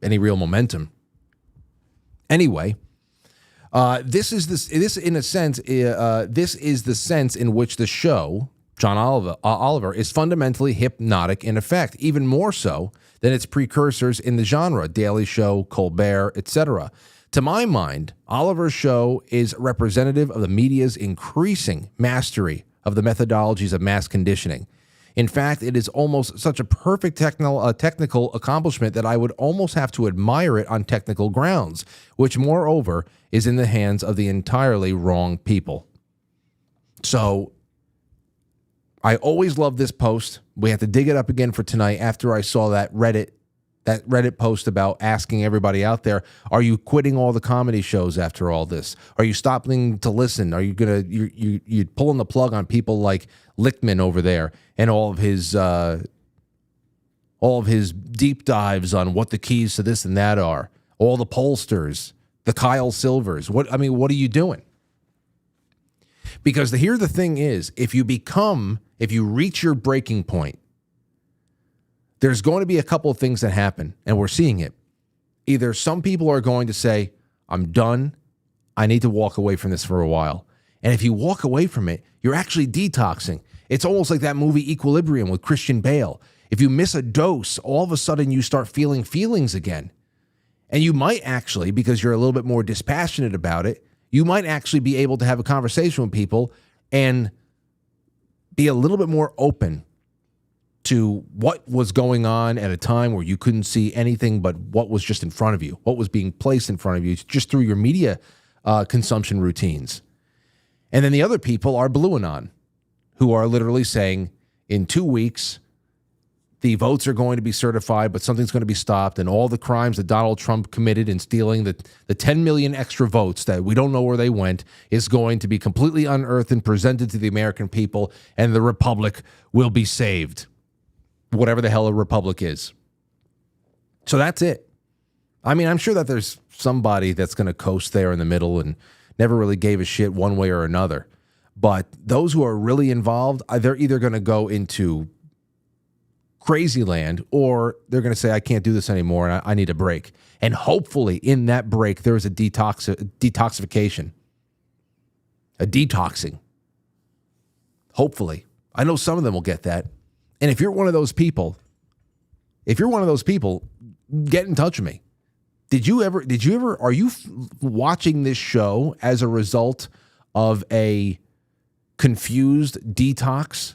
real momentum. Anyway, this is the sense in which the show, John Oliver, is fundamentally hypnotic in effect, even more so than its precursors in the genre, Daily Show, Colbert, etc. To my mind, Oliver's show is representative of the media's increasing mastery of the methodologies of mass conditioning. In fact, it is almost such a perfect technical accomplishment that I would almost have to admire it on technical grounds, which, moreover, is in the hands of the entirely wrong people. So, I always loved this post. We had to dig it up again for tonight after I saw that Reddit post about asking everybody out there, are you quitting all the comedy shows after all this? Are you stopping to listen? Are you you pulling the plug on people like Lichtman over there and all of his deep dives on what the keys to this and that are? All the pollsters, the Kyle Silvers. What are you doing? Because here the thing is, if you reach your breaking point, there's going to be a couple of things that happen, and we're seeing it. Either some people are going to say, I'm done. I need to walk away from this for a while. And if you walk away from it, you're actually detoxing. It's almost like that movie Equilibrium with Christian Bale. If you miss a dose, all of a sudden you start feeling feelings again. And you might actually, because you're a little bit more dispassionate about it, you might actually be able to have a conversation with people and be a little bit more open to what was going on at a time where you couldn't see anything but what was just in front of you, what was being placed in front of you just through your media consumption routines. And then the other people are Blue Anon, who are literally saying, in 2 weeks, the votes are going to be certified, but something's going to be stopped, and all the crimes that Donald Trump committed in stealing the 10 million extra votes that we don't know where they went is going to be completely unearthed and presented to the American people, and the republic will be saved. Whatever the hell a republic is. So that's it. I mean, I'm sure that there's somebody that's going to coast there in the middle and never really gave a shit one way or another. But those who are really involved, they're either going to go into crazy land or they're going to say, I can't do this anymore and I need a break. And hopefully in that break, there is a detoxification, a detoxing. Hopefully. I know some of them will get that. And if you're one of those people, get in touch with me. Are you watching this show as a result of a confused detox?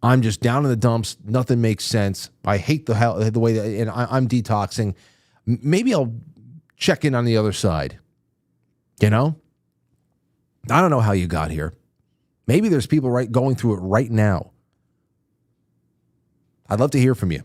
I'm just down in the dumps. Nothing makes sense. I hate the way that, and I'm detoxing. Maybe I'll check in on the other side. I don't know how you got here. Maybe there's people going through it right now. I'd love to hear from you.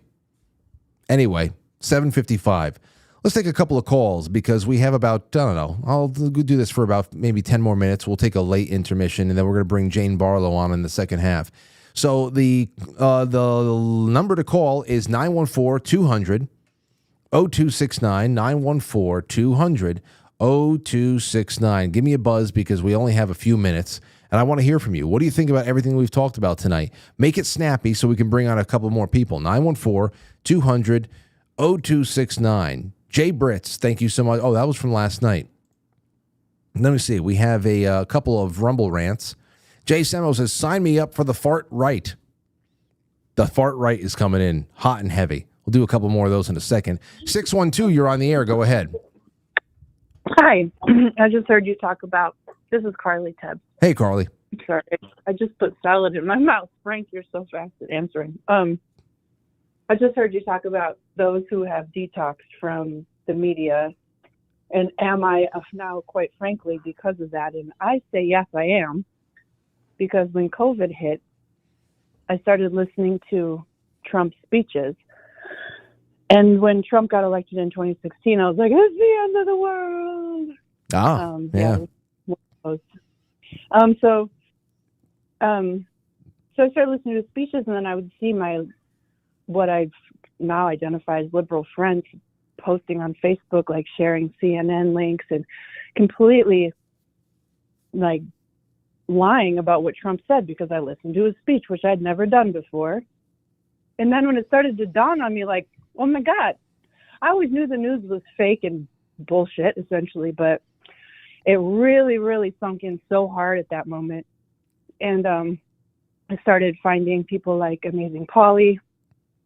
Anyway, 7:55. Let's take a couple of calls because we have about, I'll do this for about maybe 10 more minutes. We'll take a late intermission, and then we're going to bring Jane Barlow on in the second half. So the number to call is 914-200-0269, 914-200-0269. Give me a buzz because we only have a few minutes. And I want to hear from you. What do you think about everything we've talked about tonight? Make it snappy so we can bring on a couple more people. 914-200-0269. Jay Britz, thank you so much. Oh, that was from last night. Let me see. We have a couple of Rumble rants. Jay Semo says, sign me up for the fart right. The fart right is coming in hot and heavy. We'll do a couple more of those in a second. 612, you're on the air. Go ahead. Hi. I just heard you talk about, this is Carly Tubbs. Hey, Carly. Sorry, I just put salad in my mouth. Frank, you're so fast at answering. I just heard you talk about those who have detoxed from the media. And am I now, quite frankly, because of that? And I say, yes, I am. Because when COVID hit, I started listening to Trump's speeches. And when Trump got elected in 2016, I was like, it's the end of the world. Yeah. So I started listening to his speeches, and then I would see what I've now identified as liberal friends posting on Facebook, like sharing CNN links and completely like lying about what Trump said because I listened to his speech, which I'd never done before. And then when it started to dawn on me, like, oh my God, I always knew the news was fake and bullshit, essentially, but it really, really sunk in so hard at that moment. And I started finding people like Amazing Polly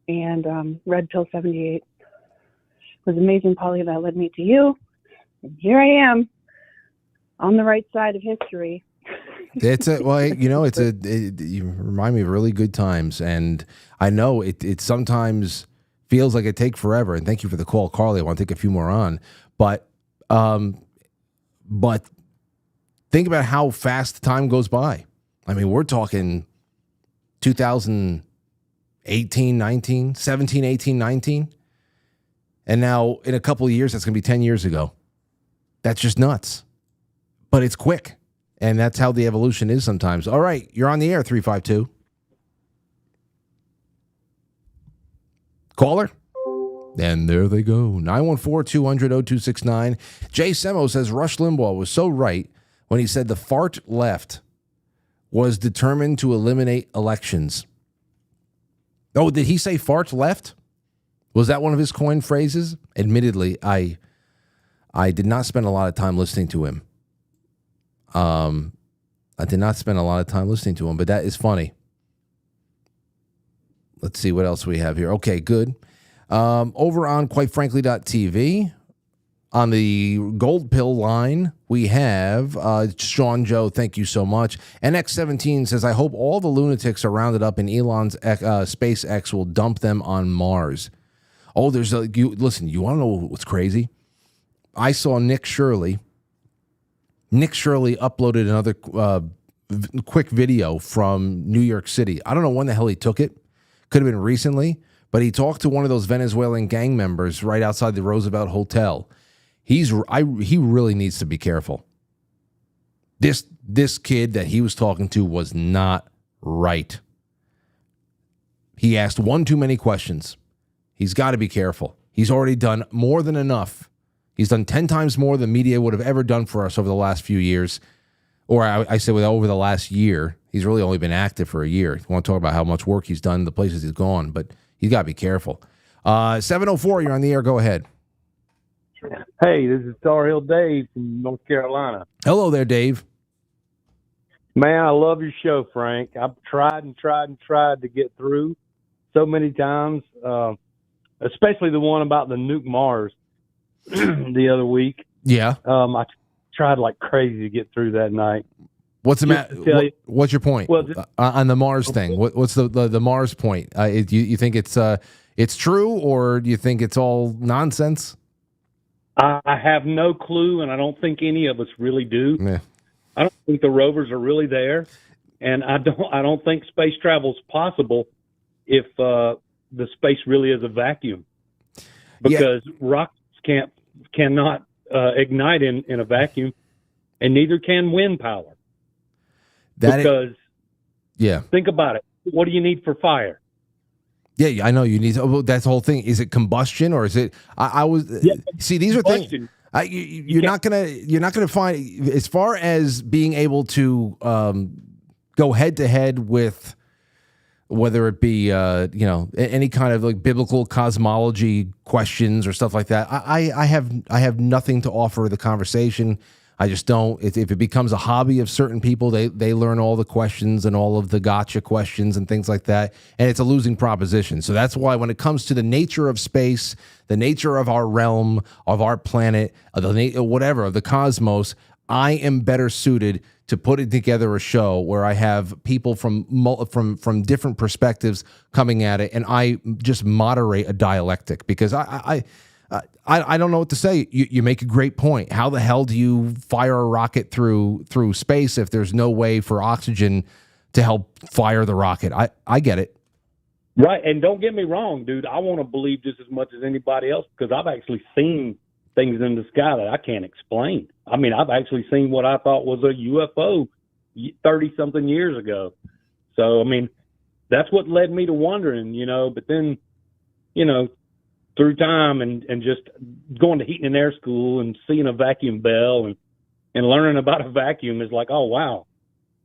and Red Pill 78. It was Amazing Polly that led me to you. And here I am on the right side of history. You remind me of really good times, and I know it sometimes feels like it takes forever. And thank you for the call, Carly. I want to take a few more on, but think about how fast time goes by. I mean, we're talking 2018, 19, 17, 18, 19. And now in a couple of years, that's going to be 10 years ago. That's just nuts. But it's quick. And that's how the evolution is sometimes. All right, you're on the air, 352. Caller? And there they go. 914-200-0269. Jay Semo says Rush Limbaugh was so right when he said the fart left was determined to eliminate elections. Oh, did he say fart left? Was that one of his coined phrases? Admittedly, I did not spend a lot of time listening to him. I did not spend a lot of time listening to him, but that is funny. Let's see what else we have here. Okay, good. Over on quitefrankly.tv, on the Gold Pill line, we have Sean Joe. Thank you so much. NX17 says, I hope all the lunatics are rounded up and Elon's SpaceX will dump them on Mars. Oh, listen, you want to know what's crazy? I saw Nick Shirley. Nick Shirley uploaded another quick video from New York City. I don't know when the hell he took it. Could have been recently, but he talked to one of those Venezuelan gang members right outside the Roosevelt Hotel. He really needs to be careful. This kid that he was talking to was not right. He asked one too many questions. He's got to be careful. He's already done more than enough. He's done 10 times more than media would have ever done for us over the last few years. Or I say over the last year. He's really only been active for a year. You want to talk about how much work he's done, the places he's gone, but he's got to be careful. 704, you're on the air. Go ahead. Hey, this is Tar Heel Dave from North Carolina. Hello there, Dave. Man, I love your show, Frank. I've tried to get through so many times, especially the one about the nuke Mars the other week. Yeah. I tried like crazy to get through that night. What's the matter? What's your point? Well, on the Mars thing? What's the Mars point? You think it's true, or do you think it's all nonsense? I have no clue, and I don't think any of us really do. Yeah. I don't think the rovers are really there, and I don't think space travel is possible if the space really is a vacuum, because rockets cannot ignite in a vacuum, and neither can wind power. Think about it. What do you need for fire? Yeah, I know you need. That's the whole thing. Is it combustion, or is it? See, these are things. You're not gonna find, as far as being able to go head to head with, whether it be any kind of like biblical cosmology questions or stuff like that. I have nothing to offer the conversation. I just don't. If it becomes a hobby of certain people, they learn all the questions and all of the gotcha questions and things like that, and it's a losing proposition. So that's why when it comes to the nature of space, the nature of our realm, of our planet, of the cosmos, I am better suited to putting together a show where I have people from different perspectives coming at it, and I just moderate a dialectic, because I don't know what to say. You make a great point. How the hell do you fire a rocket through space if there's no way for oxygen to help fire the rocket? I get it. Right, and don't get me wrong, dude. I want to believe just as much as anybody else, because I've actually seen things in the sky that I can't explain. I mean, I've actually seen what I thought was a UFO 30-something years ago. So, I mean, that's what led me to wondering, But then, through time and just going to heating and air school and seeing a vacuum bell and learning about a vacuum is like, oh, wow.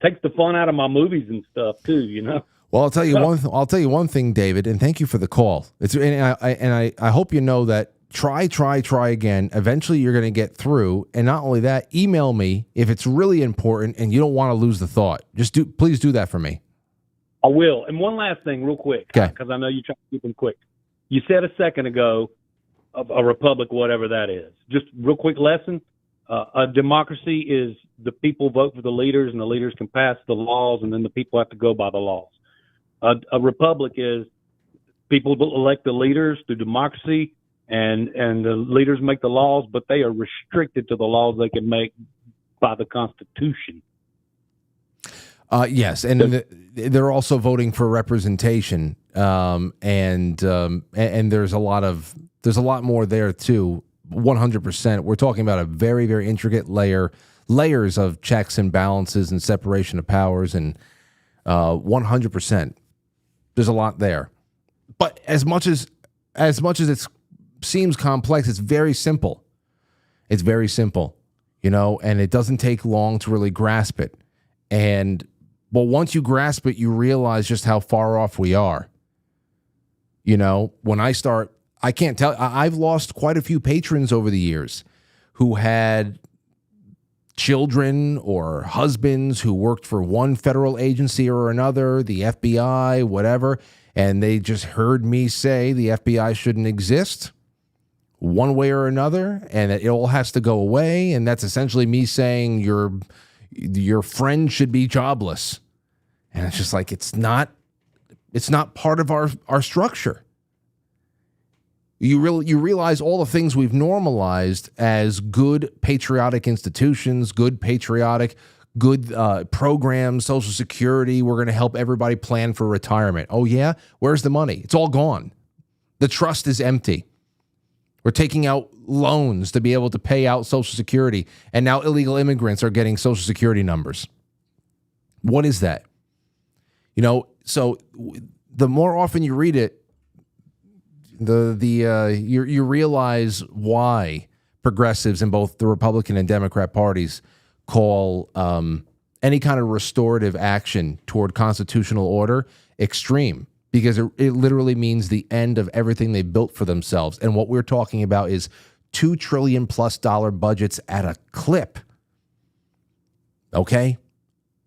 Takes the fun out of my movies and stuff, too, Well, I'll tell you one thing, David, and thank you for the call. I hope you know that try again. Eventually, you're going to get through. And not only that, email me if it's really important and you don't want to lose the thought. Please do that for me. I will. And one last thing, real quick, because I know you're trying to keep them quick. You said a second ago, a republic, whatever that is. Just real quick lesson. A democracy is the people vote for the leaders, and the leaders can pass the laws, and then the people have to go by the laws. A republic is people elect the leaders through democracy, and the leaders make the laws, but they are restricted to the laws they can make by the Constitution. Yes, and they're also voting for representation, and there's a lot more there too. 100%. We're talking about a very, very intricate layers of checks and balances and separation of powers, and 100%. There's a lot there, but as much as it seems complex, it's very simple. It's very simple, and it doesn't take long to really grasp it. But once you grasp it, you realize just how far off we are. When I can't tell. I've lost quite a few patrons over the years who had children or husbands who worked for one federal agency or another, the FBI, whatever, and they just heard me say the FBI shouldn't exist one way or another, and that it all has to go away, and that's essentially me saying your friend should be jobless. And it's just like, it's not part of our structure. You realize all the things we've normalized as good patriotic institutions, good programs, Social Security. We're going to help everybody plan for retirement. Oh, yeah? Where's the money? It's all gone. The trust is empty. We're taking out loans to be able to pay out Social Security, and now illegal immigrants are getting Social Security numbers. What is that? So the more often you read it, you realize why progressives in both the Republican and Democrat parties call any kind of restorative action toward constitutional order extreme, because it literally means the end of everything they built for themselves. And what we're talking about is $2 trillion+ budgets at a clip. Okay?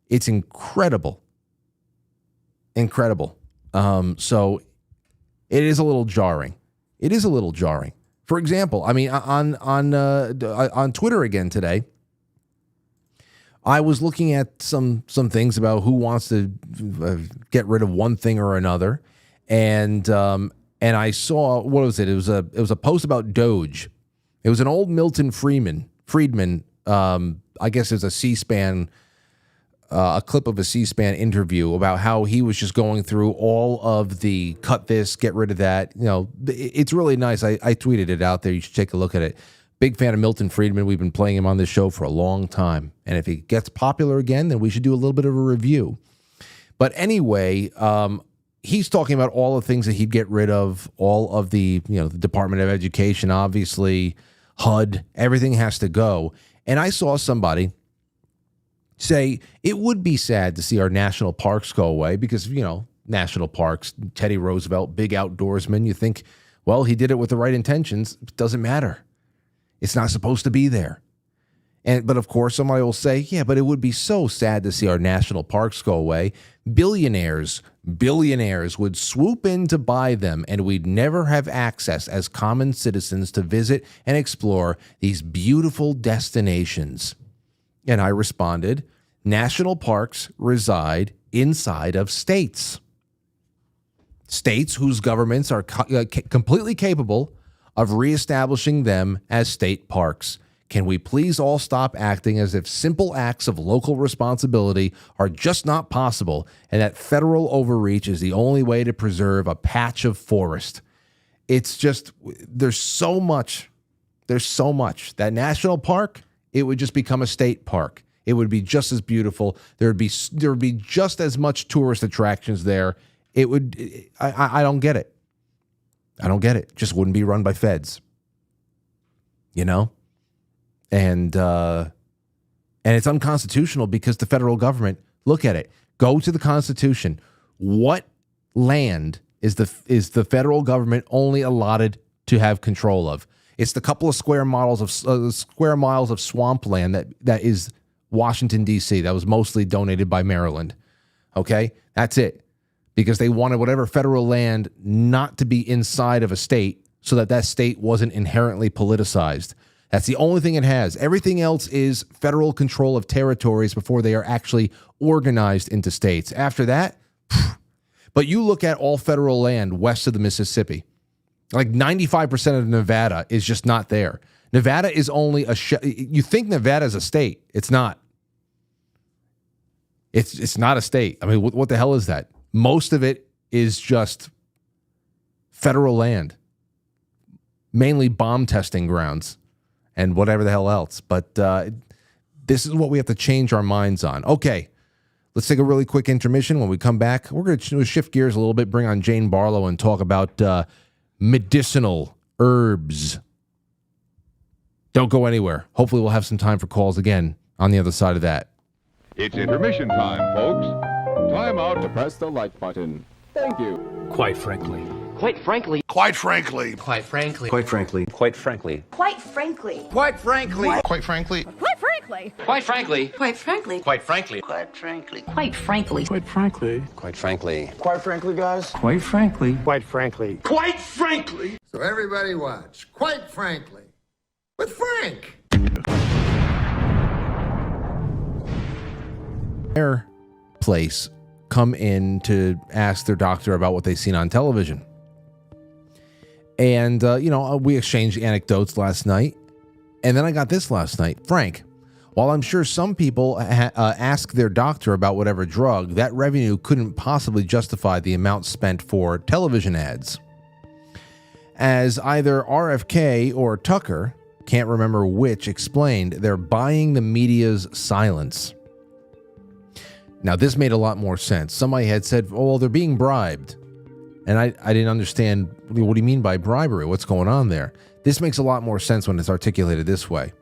It's incredible. Incredible. So it is a little jarring. It is a little jarring. For example, I mean, on Twitter again today, I was looking at some things about who wants to get rid of one thing or another, and I saw, what was it? It was a post about Doge. It was an old Milton Friedman. I guess it's a C-SPAN. A clip of a C-SPAN interview about how he was just going through all of the cut this, get rid of that. It's really nice. I tweeted it out there. You should take a look at it. Big fan of Milton Friedman. We've been playing him on this show for a long time. And if he gets popular again, then we should do a little bit of a review. But anyway, he's talking about all the things that he'd get rid of, all of the Department of Education, obviously, HUD, everything has to go. And I saw somebody say it would be sad to see our national parks go away because, national parks, Teddy Roosevelt, big outdoorsman. You think, well, he did it with the right intentions. It doesn't matter. It's not supposed to be there. But of course, somebody will say, yeah, but it would be so sad to see our national parks go away. Billionaires would swoop in to buy them, and we'd never have access as common citizens to visit and explore these beautiful destinations. And I responded, National parks reside inside of states. States whose governments are completely capable of reestablishing them as state parks. Can we please all stop acting as if simple acts of local responsibility are just not possible and that federal overreach is the only way to preserve a patch of forest? It's just, there's so much. That national park, it would just become a state park. It would be just as beautiful. There would be just as much tourist attractions there. It would, I don't get it. I don't get it. Just wouldn't be run by feds. You know? And it's unconstitutional because the federal government, look at it, go to the Constitution. What land is the federal government only allotted to have control of? It's the couple of square miles of swampland that is Washington, D.C. That was mostly donated by Maryland. Okay? That's it. Because they wanted whatever federal land not to be inside of a state so that state wasn't inherently politicized. That's the only thing it has. Everything else is federal control of territories before they are actually organized into states. After that, but you look at all federal land west of the Mississippi, like 95% of Nevada is just not there. Nevada is only you think Nevada is a state. It's not. It's not a state. I mean, what the hell is that? Most of it is just federal land, mainly bomb testing grounds and whatever the hell else. But this is what we have to change our minds on. Okay, let's take a really quick intermission. When we come back, we're going to shift gears a little bit, bring on Jane Barlow and talk about medicinal herbs. Don't go anywhere. Hopefully we'll have some time for calls again on the other side of that. It's intermission time, folks. Time out to press the like button. Thank you. Quite frankly. Quite frankly. Quite frankly. Quite frankly. Quite frankly. Quite frankly. Quite frankly. Quite frankly. Quite frankly. Quite frankly. Quite frankly. Quite frankly. Quite frankly. Quite frankly. Quite frankly. Quite frankly. Quite frankly. Quite frankly, guys. Quite frankly. Quite frankly. Quite frankly. So everybody watch. Quite frankly. With Frank. Their place come in to ask their doctor about what they've seen on television. And, we exchanged anecdotes last night. And then I got this last night. Frank, while I'm sure some people ask their doctor about whatever drug, that revenue couldn't possibly justify the amount spent for television ads. As either RFK or Tucker, can't remember which, explained, they're buying the media's silence. Now, this made a lot more sense. Somebody had said, oh, well, they're being bribed. And I didn't understand, what do you mean by bribery? What's going on there? This makes a lot more sense when it's articulated this way.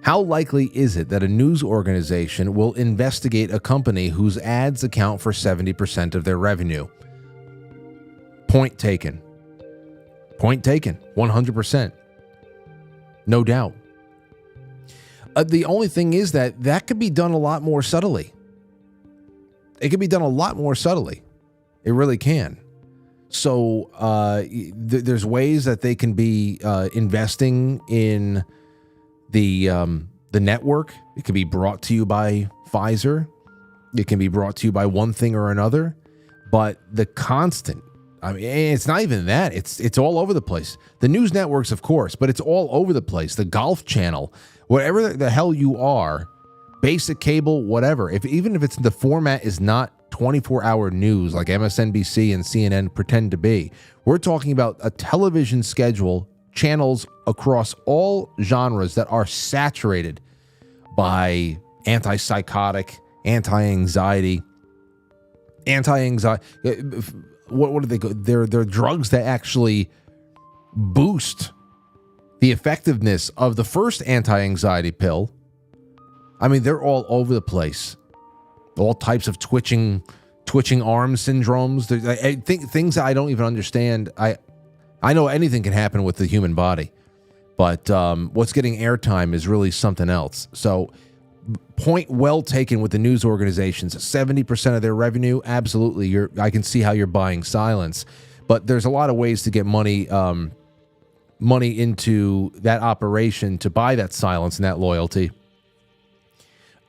How likely is it that a news organization will investigate a company whose ads account for 70% of their revenue? Point taken. Point taken. 100%. No doubt. The only thing is that could be done a lot more subtly. It can be done a lot more subtly. It really can. So there's ways that they can be investing in the network. It can be brought to you by Pfizer. It can be brought to you by one thing or another. But the constant, I mean, it's not even that. It's all over the place. The news networks, of course, but it's all over the place. The Golf Channel, whatever the hell you are, basic cable, whatever. Even if the format is not 24-hour news like MSNBC and CNN pretend to be, we're talking about a television schedule, channels across all genres that are saturated by antipsychotic, anti-anxiety. What do they go? They're drugs that actually boost the effectiveness of the first anti-anxiety pill. I mean, they're all over the place. All types of twitching arm syndromes. I think things I don't even understand. I know anything can happen with the human body, but what's getting airtime is really something else. So, point well taken with the news organizations. 70% of their revenue, absolutely. I can see how you're buying silence, but there's a lot of ways to get money into that operation to buy that silence and that loyalty.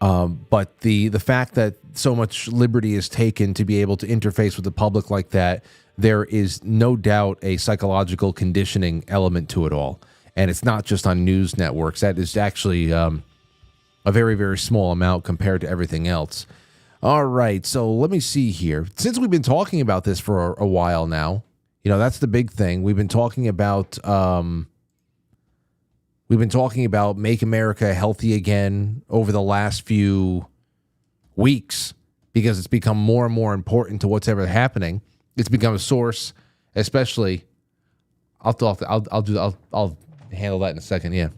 But the fact that so much liberty is taken to be able to interface with the public like that, there is no doubt a psychological conditioning element to it all. And it's not just on news networks. That is actually a very, very small amount compared to everything else. All right, so let me see here. Since we've been talking about this for a while now, that's the big thing. We've been talking about Make America Healthy Again over the last few weeks because it's become more and more important to what's ever happening. It's become a source, especially. I'll handle that in a second. Yeah,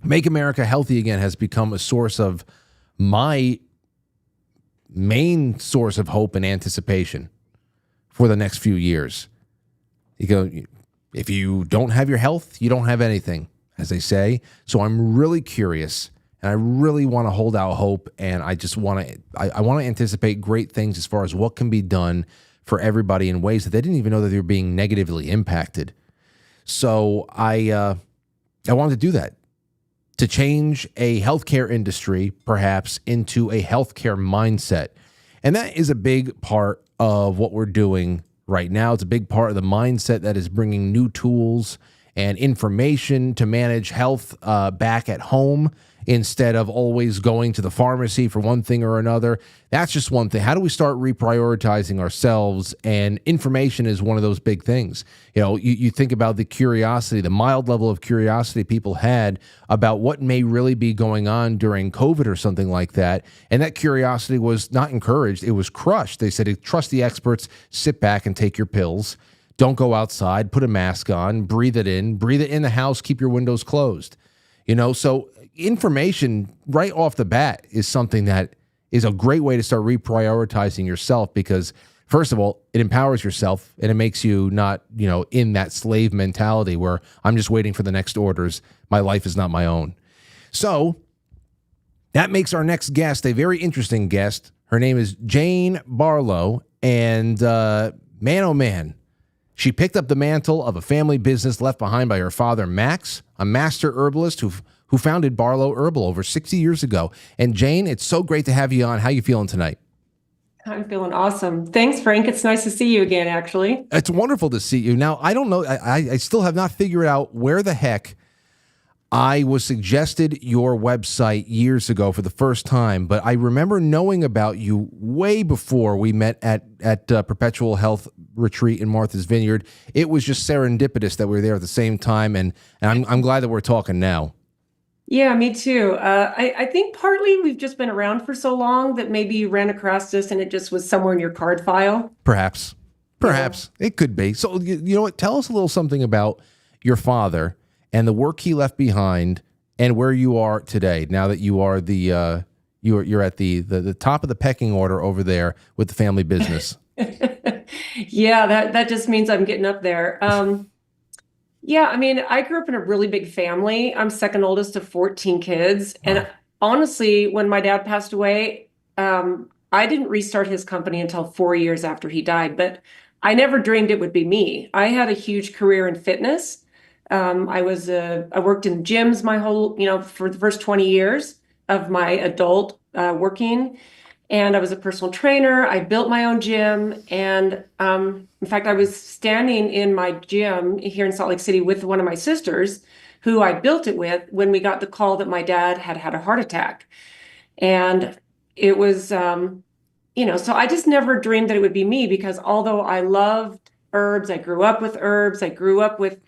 Make America Healthy Again has become a source of my main source of hope and anticipation for the next few years. If you don't have your health, you don't have anything, as they say. So I'm really curious, and I really want to hold out hope, and I just want to I want to anticipate great things as far as what can be done for everybody in ways that they didn't even know that they were being negatively impacted. So I wanted to do that, to change a healthcare industry perhaps into a healthcare mindset. And that is a big part of what we're doing right now. It's a big part of the mindset that is bringing new tools and information to manage health back at home instead of always going to the pharmacy for one thing or another. That's just one thing. How do we start reprioritizing ourselves? And information is one of those big things. You think about the curiosity, the mild level of curiosity people had about what may really be going on during COVID or something like that. And that curiosity was not encouraged. It was crushed. They said, trust the experts, sit back and take your pills. Don't go outside, put a mask on, breathe it in the house, keep your windows closed. So information right off the bat is something that is a great way to start reprioritizing yourself because, first of all, it empowers yourself and it makes you not, in that slave mentality where I'm just waiting for the next orders. My life is not my own. So that makes our next guest a very interesting guest. Her name is Jane Barlow, and man, oh man, she picked up the mantle of a family business left behind by her father, Max, a master herbalist who founded Barlow Herbal over 60 years ago. And Jane, it's so great to have you on. How you feeling tonight? I'm feeling awesome. Thanks, Frank. It's nice to see you again, actually. It's wonderful to see you. Now, I don't know. I still have not figured out where the heck I was suggested your website years ago for the first time, but I remember knowing about you way before we met at Perpetual Health Retreat in Martha's Vineyard. It was just serendipitous that we were there at the same time, and I'm glad that we're talking now. Yeah, me too. I think partly we've just been around for so long that maybe you ran across us and it just was somewhere in your card file. Perhaps. It could be. So, you know what? Tell us a little something about your father and the work he left behind and where you are today, now that you are you're at the top of the pecking order over there with the family business. Yeah, that just means I'm getting up there. Yeah, I mean, I grew up in a really big family. I'm second oldest of 14 kids. And honestly, when my dad passed away, I didn't restart his company until 4 years after he died, but I never dreamed it would be me. I had a huge career in fitness. I worked in gyms my whole, for the first 20 years of my adult working. And I was a personal trainer. I built my own gym. And in fact, I was standing in my gym here in Salt Lake City with one of my sisters who I built it with when we got the call that my dad had had a heart attack. And it was, so I just never dreamed that it would be me, because although I loved herbs, I grew up with herbs, I grew up with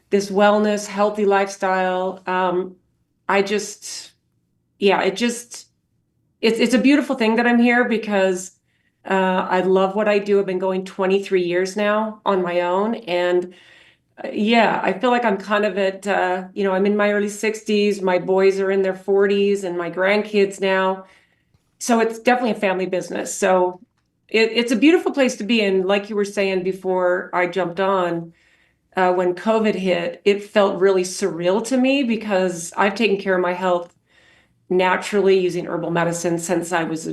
this wellness, healthy lifestyle. It's a beautiful thing that I'm here because I love what I do. I've been going 23 years now on my own. And I feel like I'm kind of at, I'm in my early 60s. My boys are in their 40s and my grandkids now. So it's definitely a family business. So it's a beautiful place to be in. Like you were saying before I jumped on, when COVID hit, it felt really surreal to me because I've taken care of my health naturally using herbal medicine since I was,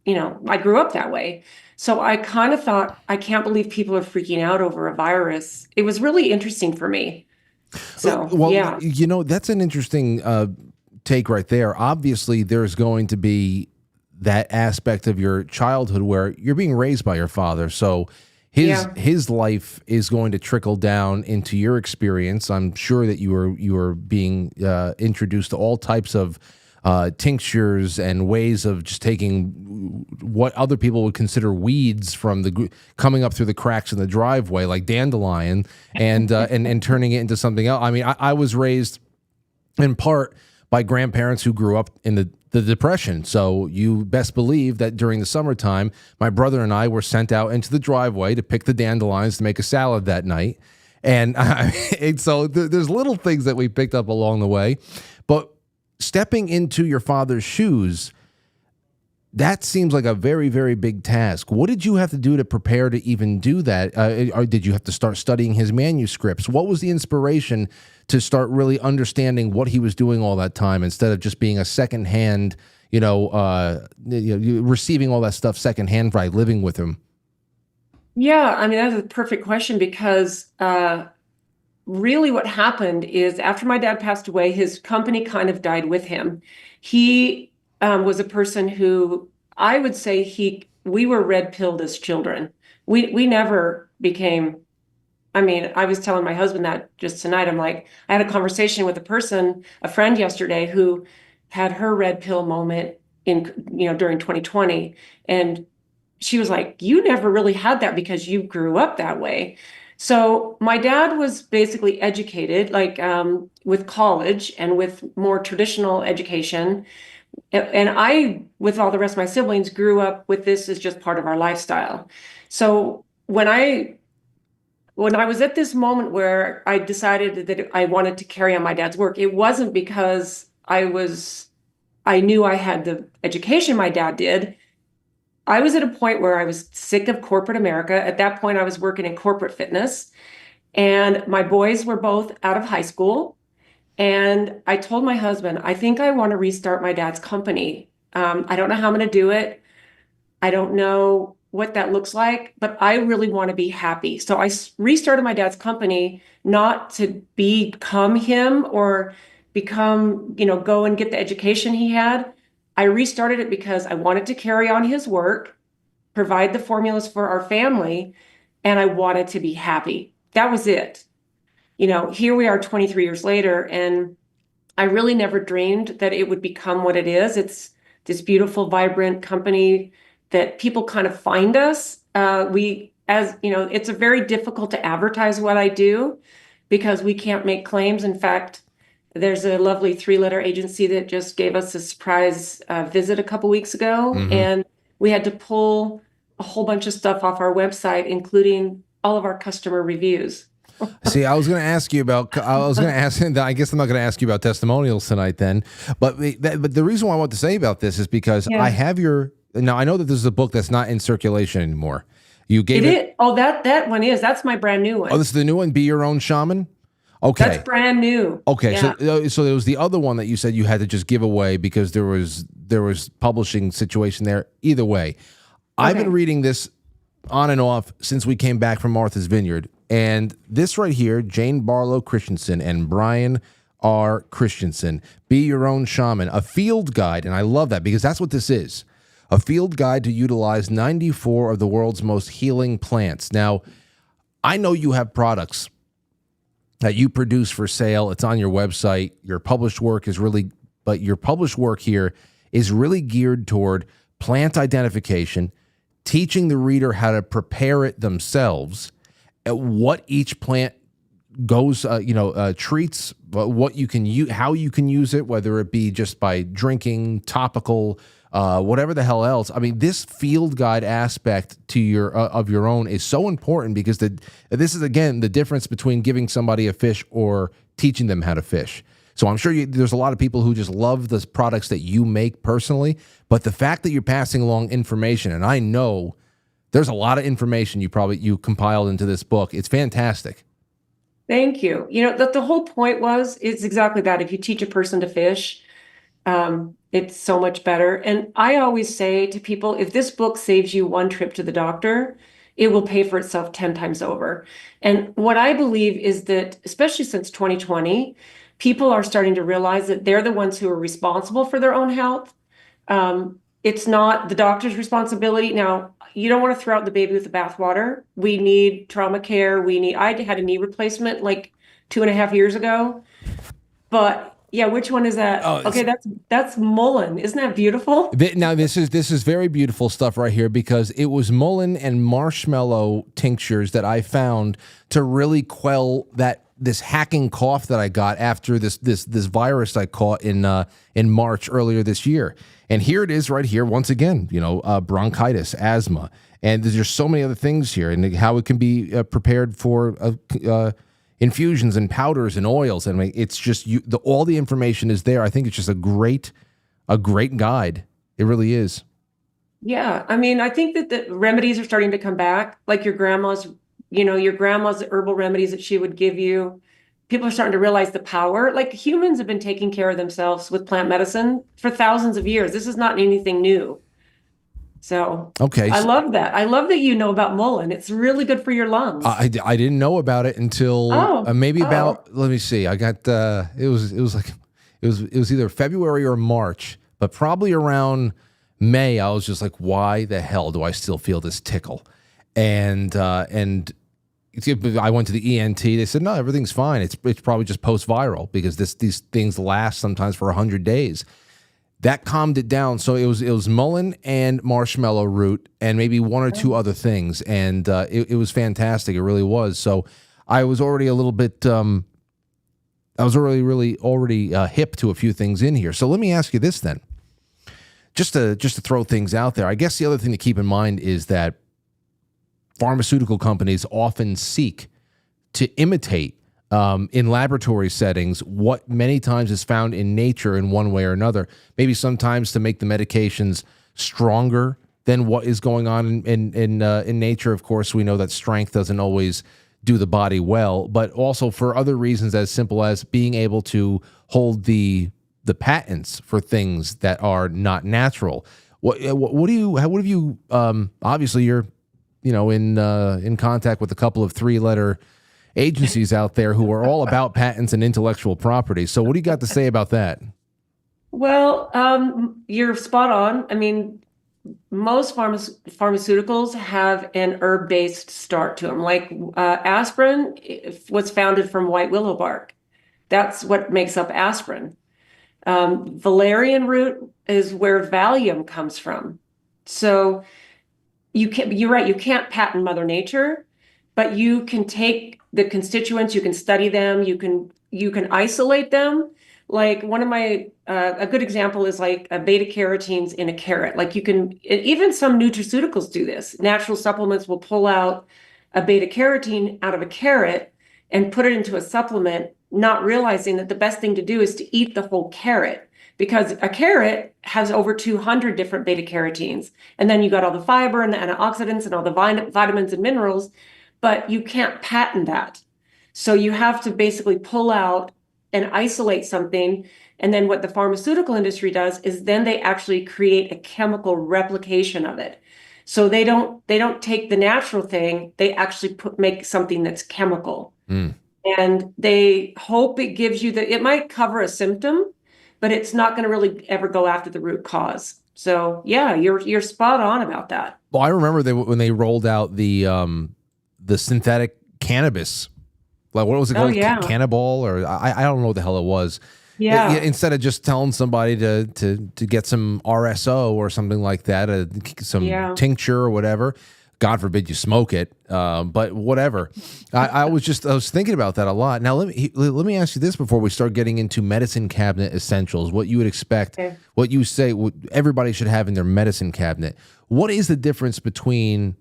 I grew up that way. So I kind of thought, I can't believe people are freaking out over a virus. It was really interesting for me. So, that's an interesting take right there. Obviously, there's going to be that aspect of your childhood where you're being raised by your father. So his life is going to trickle down into your experience. I'm sure that you are being introduced to all types of tinctures and ways of just taking what other people would consider weeds from coming up through the cracks in the driveway, like dandelion, and turning it into something else. I mean, I was raised in part by grandparents who grew up in the Depression. So you best believe that during the summertime, my brother and I were sent out into the driveway to pick the dandelions to make a salad that night. And so there's little things that we picked up along the way. But stepping into your father's shoes, that seems like a very, very big task. What did you have to do to prepare to even do that? Or did you have to start studying his manuscripts? What was the inspiration to start really understanding what he was doing all that time instead of just being a secondhand, receiving all that stuff secondhand by living with him? Yeah, I mean, that's a perfect question because really what happened is after my dad passed away, his company kind of died with him. He was a person who I would say we were red-pilled as children. We never became, I mean, I was telling my husband that just tonight. I'm like, I had a conversation with a friend yesterday who had her red pill moment during 2020. And she was like, you never really had that because you grew up that way. So my dad was basically educated, with college and with more traditional education. And I, with all the rest of my siblings, grew up with this as just part of our lifestyle. So when I was at this moment where I decided that I wanted to carry on my dad's work, it wasn't because I knew I had the education my dad did. I was at a point where I was sick of corporate America. At that point, I was working in corporate fitness, and my boys were both out of high school. And I told my husband, I think I want to restart my dad's company. I don't know how I'm going to do it. I don't know what that looks like, but I really want to be happy. So I restarted my dad's company, not to become him or go and get the education he had. I restarted it because I wanted to carry on his work, provide the formulas for our family, and I wanted to be happy. That was it. Here we are 23 years later, and I really never dreamed that it would become what it is. It's this beautiful, vibrant company that people kind of find us. It's very difficult to advertise what I do because we can't make claims. In fact, there's a lovely 3-letter agency that just gave us a surprise visit a couple weeks ago, and we had to pull a whole bunch of stuff off our website, including all of our customer reviews. See, I guess I'm not going to ask you about testimonials tonight then, but the reason why I want to say about this is because I have now I know that this is a book that's not in circulation anymore. You gave it. Oh, that one is. That's my brand new one. Oh, this is the new one. Be Your Own Shaman. Okay, that's brand new. Okay, yeah. So there was the other one that you said you had to just give away because there was publishing situation there. Either way, I've been reading this on and off since we came back from Martha's Vineyard, and this right here, Jane Barlow Christensen and Brian R. Christensen, Be Your Own Shaman, a field guide, and I love that because that's what this is. A field guide to utilize 94 of the world's most healing plants. Now, I know you have products that you produce for sale. It's on your website. Your published work here is really geared toward plant identification, teaching the reader how to prepare it themselves, what each plant treats, what you can use, how you can use it, whether it be just by drinking, topical, whatever the hell else. I mean, this field guide aspect to your own is so important because this is again the difference between giving somebody a fish or teaching them how to fish. So I'm sure there's a lot of people who just love the products that you make personally, but the fact that you're passing along information, and I know there's a lot of information you compiled into this book. It's fantastic. Thank you. The whole point is exactly that. If you teach a person to fish, it's so much better. And I always say to people, if this book saves you one trip to the doctor, it will pay for itself 10 times over. And what I believe is that, especially since 2020, people are starting to realize that they're the ones who are responsible for their own health. It's not the doctor's responsibility. Now, you don't want to throw out the baby with the bathwater. We need trauma care. I had a knee replacement like 2.5 years ago. But yeah, which one is that? Okay, that's mullein. Isn't that beautiful? Now this is very beautiful stuff right here, because it was mullein and marshmallow tinctures that I found to really quell this hacking cough that I got after this virus I caught in March earlier this year. And here it is right here once again, bronchitis, asthma, and there's just so many other things here, and how it can be prepared for infusions and powders and oils. And I mean, it's just all the information is there. I think it's just a great guide. It really is. Yeah, I mean, I think that the remedies are starting to come back, like your grandma's herbal remedies that she would give you. People are starting to realize the power. Like, humans have been taking care of themselves with plant medicine for thousands of years. This is not anything new. So okay, I love that. I love that you know about mullein. It's really good for your lungs. I didn't know about it until maybe about, let me see. I got it was either February or March, but probably around May I was just like, why the hell do I still feel this tickle? And I went to the ENT. They said, no, everything's fine. It's probably just post-viral, because these things last sometimes for 100 days. That calmed it down. So it was mullein and marshmallow root and maybe one or two other things. And it was fantastic. It really was. So I was already a little bit, I was already hip to a few things in here. So let me ask you this then. Just to throw things out there, I guess the other thing to keep in mind is that pharmaceutical companies often seek to imitate in laboratory settings what many times is found in nature in one way or another. Maybe sometimes to make the medications stronger than what is going on in nature. Of course, we know that strength doesn't always do the body well, but also for other reasons as simple as being able to hold the patents for things that are not natural. What have you? Obviously, you're in contact with a couple of 3-letter agencies out there who are all about patents and intellectual property. So what do you got to say about that? Well, you're spot on. I mean, most pharmaceuticals have an herb-based start to them. Like aspirin was founded from white willow bark. That's what makes up aspirin. Valerian root is where Valium comes from. So you're right, you can't patent Mother Nature, but you can take the constituents, you can study them, you can isolate them. Like one of my, a good example is like beta carotenes in a carrot. Like even some nutraceuticals do this. Natural supplements will pull out a beta carotene out of a carrot and put it into a supplement, not realizing that the best thing to do is to eat the whole carrot, because a carrot has over 200 different beta carotenes. And then you got all the fiber and the antioxidants and all the vitamins and minerals, but you can't patent that. So you have to basically pull out and isolate something. And then what the pharmaceutical industry does is then they actually create a chemical replication of it. So they don't take the natural thing, they actually make something that's chemical. And they hope it gives you it might cover a symptom, but it's not going to really ever go after the root cause. So yeah, you're spot on about that. Well, I remember when they rolled out the synthetic cannabis, like what was it called? Cannabis, or I don't know what the hell it was. Yeah. Instead of just telling somebody to get some RSO or something like that, some tincture or whatever. God forbid you smoke it, but whatever. I was thinking about that a lot. Now let me ask you this before we start getting into medicine cabinet essentials. What you would expect, what you say everybody should have in their medicine cabinet. What is the difference between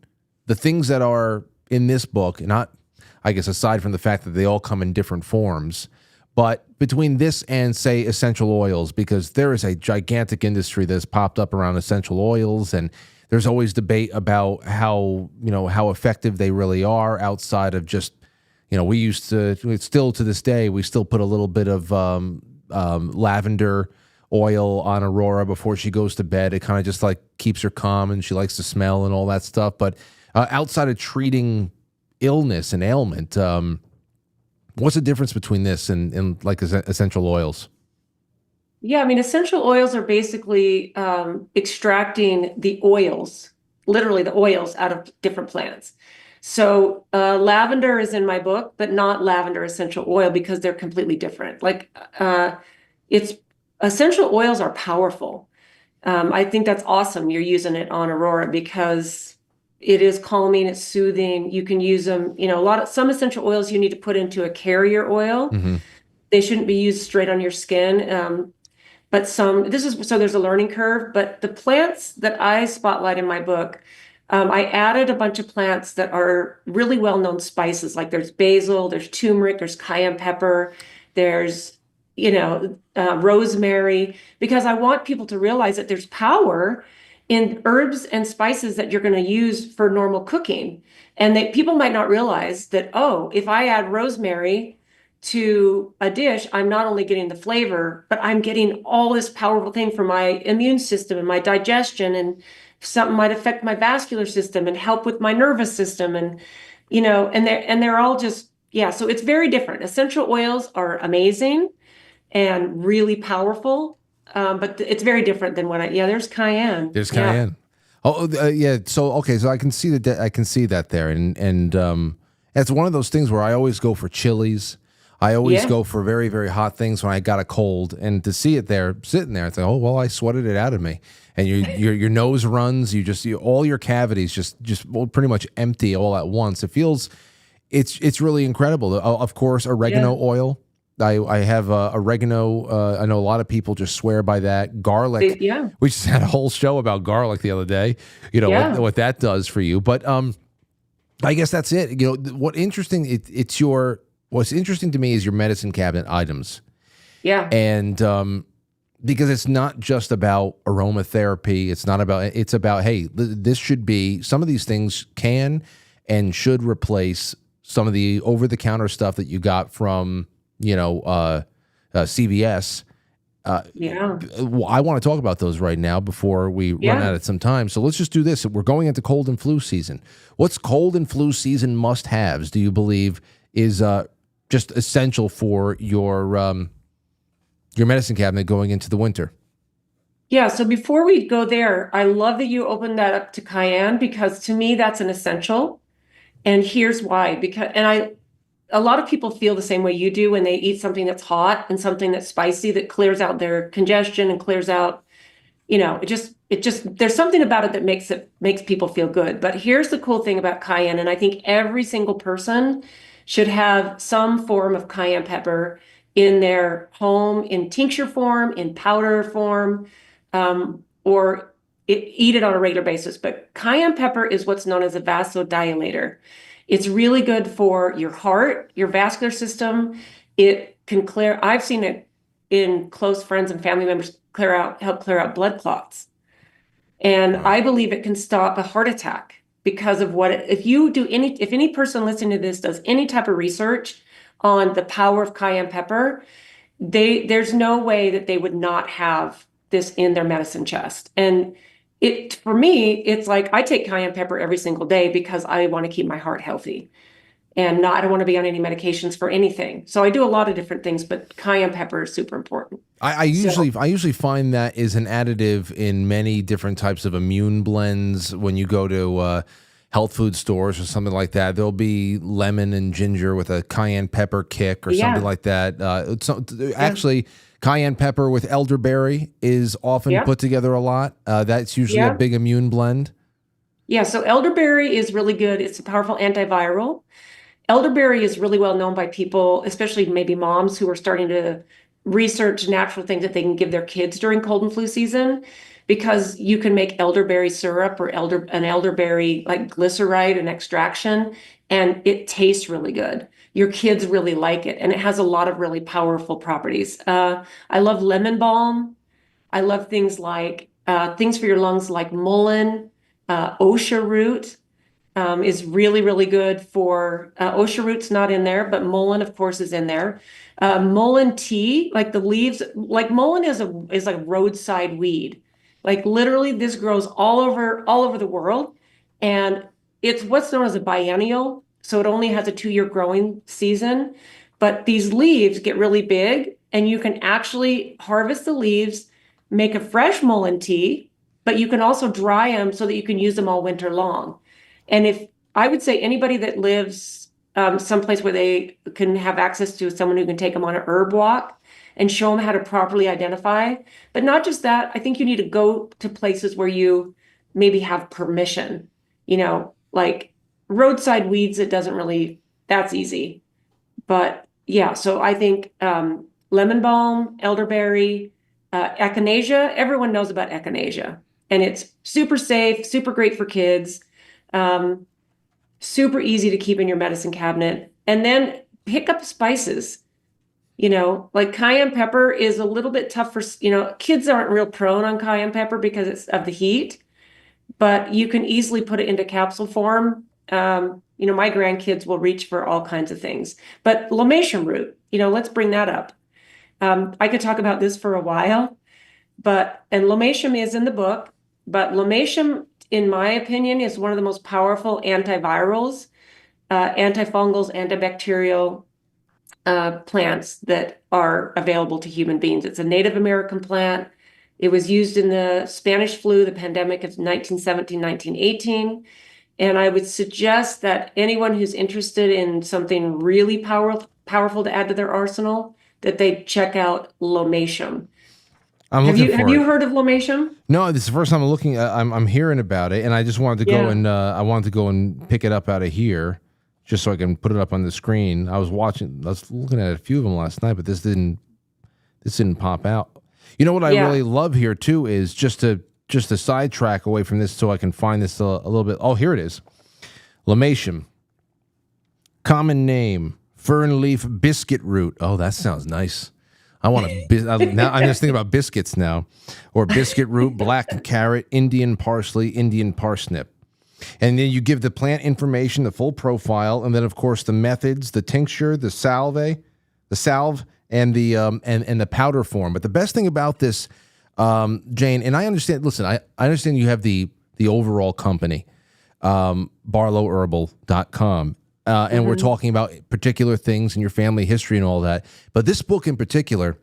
the things that are in this book, not, I guess, aside from the fact that they all come in different forms, but between this and, say, essential oils? Because there is a gigantic industry that's popped up around essential oils, and there's always debate about how effective they really are outside of just, we used to, still to this day, we still put a little bit of lavender oil on Aurora before she goes to bed. It kind of just like keeps her calm and she likes to smell and all that stuff. But outside of treating illness and ailment, What's the difference between this and like essential oils? Yeah, I mean, essential oils are basically extracting the oils, literally the oils out of different plants. So lavender is in my book, but not lavender essential oil because they're completely different. Like it's essential oils are powerful. I think that's awesome. You're using it on Aurora because it is calming, it's soothing. You can use them, some essential oils you need to put into a carrier oil. They shouldn't be used straight on your skin. But there's a learning curve, but the plants that I spotlight in my book, I added a bunch of plants that are really well-known spices. Like there's basil, there's turmeric, there's cayenne pepper, there's, rosemary, because I want people to realize that there's power in herbs and spices that you're going to use for normal cooking. And that people might not realize that, oh, if I add rosemary to a dish, I'm not only getting the flavor, but I'm getting all this powerful thing for my immune system and my digestion, and something might affect my vascular system and help with my nervous system. And, they're all just, so it's very different. Essential oils are amazing and really powerful. But it's very different than there's cayenne. There's cayenne. Yeah. So, okay. So I can see that there. And it's one of those things where I always go for chilies. I always go for very, very hot things when I got a cold, and to see it there, sitting there, it's like, oh, well, I sweated it out of me. And your nose runs, all your cavities just pretty much empty all at once. It feels, it's really incredible. Of course, oregano oil. I have oregano. I know a lot of people just swear by that. Garlic. We just had a whole show about garlic the other day. What that does for you. But I guess that's it. What's interesting to me is your medicine cabinet items. Yeah. And because it's not just about aromatherapy. It's about, hey, this should be, some of these things can and should replace some of the over-the-counter stuff that you got from, CVS. I want to talk about those right now before we run out of some time. So let's just do this. We're going into cold and flu season. What's cold and flu season must-haves, do you believe, is just essential for your medicine cabinet going into the winter? Yeah, so before we go there, I love that you opened that up to cayenne, because to me that's an essential. And here's why. A lot of people feel the same way you do when they eat something that's hot and something that's spicy that clears out their congestion and clears out, it just there's something about it that makes people feel good. But here's the cool thing about cayenne, and I think every single person should have some form of cayenne pepper in their home, in tincture form, in powder form, or eat it on a regular basis. But cayenne pepper is what's known as a vasodilator. It's really good for your heart, your vascular system. It can I've seen it in close friends and family members help clear out blood clots. And I believe it can stop a heart attack. Because of if any person listening to this does any type of research on the power of cayenne pepper, there's no way that they would not have this in their medicine chest. And for me, it's like I take cayenne pepper every single day because I want to keep my heart healthy, and I don't want to be on any medications for anything. So I do a lot of different things, but cayenne pepper is super important. I usually find that is an additive in many different types of immune blends. When you go to health food stores or something like that, there'll be lemon and ginger with a cayenne pepper kick or something like that. Actually, cayenne pepper with elderberry is often put together a lot. That's usually a big immune blend. Yeah, so elderberry is really good. It's a powerful antiviral. Elderberry is really well known by people, especially maybe moms who are starting to research natural things that they can give their kids during cold and flu season, because you can make elderberry syrup or an elderberry like glyceride and extraction, and it tastes really good. Your kids really like it, and it has a lot of really powerful properties. I love lemon balm. I love things like things for your lungs like mullein, osha root. Is really, really good for, osha root's not in there, but mullein, of course, is in there. Mullein tea, like the leaves, like mullein is like roadside weed. Like literally this grows all over the world. And it's what's known as a biennial. So it only has a 2-year growing season. But these leaves get really big, and you can actually harvest the leaves, make a fresh mullein tea, but you can also dry them so that you can use them all winter long. And if I would say anybody that lives someplace where they can have access to someone who can take them on an herb walk and show them how to properly identify. But not just that, I think you need to go to places where you maybe have permission, like roadside weeds, that's easy. But yeah, so I think lemon balm, elderberry, echinacea, everyone knows about echinacea. And it's super safe, super great for kids, super easy to keep in your medicine cabinet. And then pick up spices. Like cayenne pepper is a little bit tough for, kids aren't real prone on cayenne pepper because it's of the heat, but you can easily put it into capsule form. My grandkids will reach for all kinds of things. But lomatium root, let's bring that up. I could talk about this for a while, and lomatium is in the book, but lomatium, in my opinion, is one of the most powerful antivirals, antifungals, antibacterial plants that are available to human beings. It's a Native American plant. It was used in the Spanish flu, the pandemic of 1917, 1918. And I would suggest that anyone who's interested in something really powerful to add to their arsenal, that they check out lomatium. Have you heard of lomatium? No, this is the first time I'm looking. I'm hearing about it, and I just wanted to go and pick it up out of here, just so I can put it up on the screen. I was looking at a few of them last night, but this didn't pop out. You know what I really love here too is just to sidetrack away from this, so I can find this a little bit. Oh, here it is. Lomatium. Common name: fern leaf biscuit root. Oh, that sounds nice. I want now I'm just thinking about biscuits now. Or biscuit root, black carrot, Indian parsley, Indian parsnip. And then you give the plant information, the full profile, and then of course the methods, the tincture, the salve, and the powder form. But the best thing about this, Jane, and I understand. Listen, I understand you have the overall company, BarlowHerbal.com. And we're talking about particular things in your family history and all that. But this book in particular,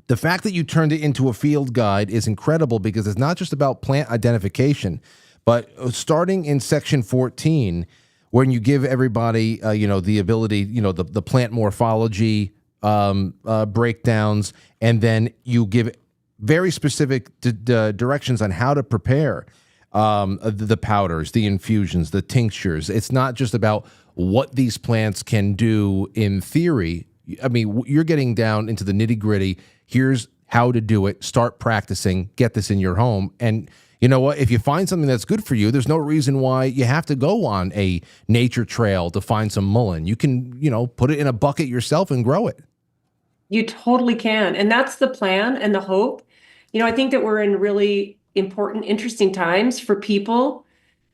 the fact that you turned it into a field guide is incredible, because it's not just about plant identification, but starting in section 14, when you give everybody, the ability, the plant morphology breakdowns, and then you give very specific directions on how to prepare the powders, the infusions, the tinctures. It's not just about what these plants can do in theory. I mean, you're getting down into the nitty gritty. Here's how to do it. Start practicing. Get this in your home. And you know what? If you find something that's good for you, there's no reason why you have to go on a nature trail to find some mullein. You can, put it in a bucket yourself and grow it. You totally can. And that's the plan and the hope. I think that we're in really important, interesting times for people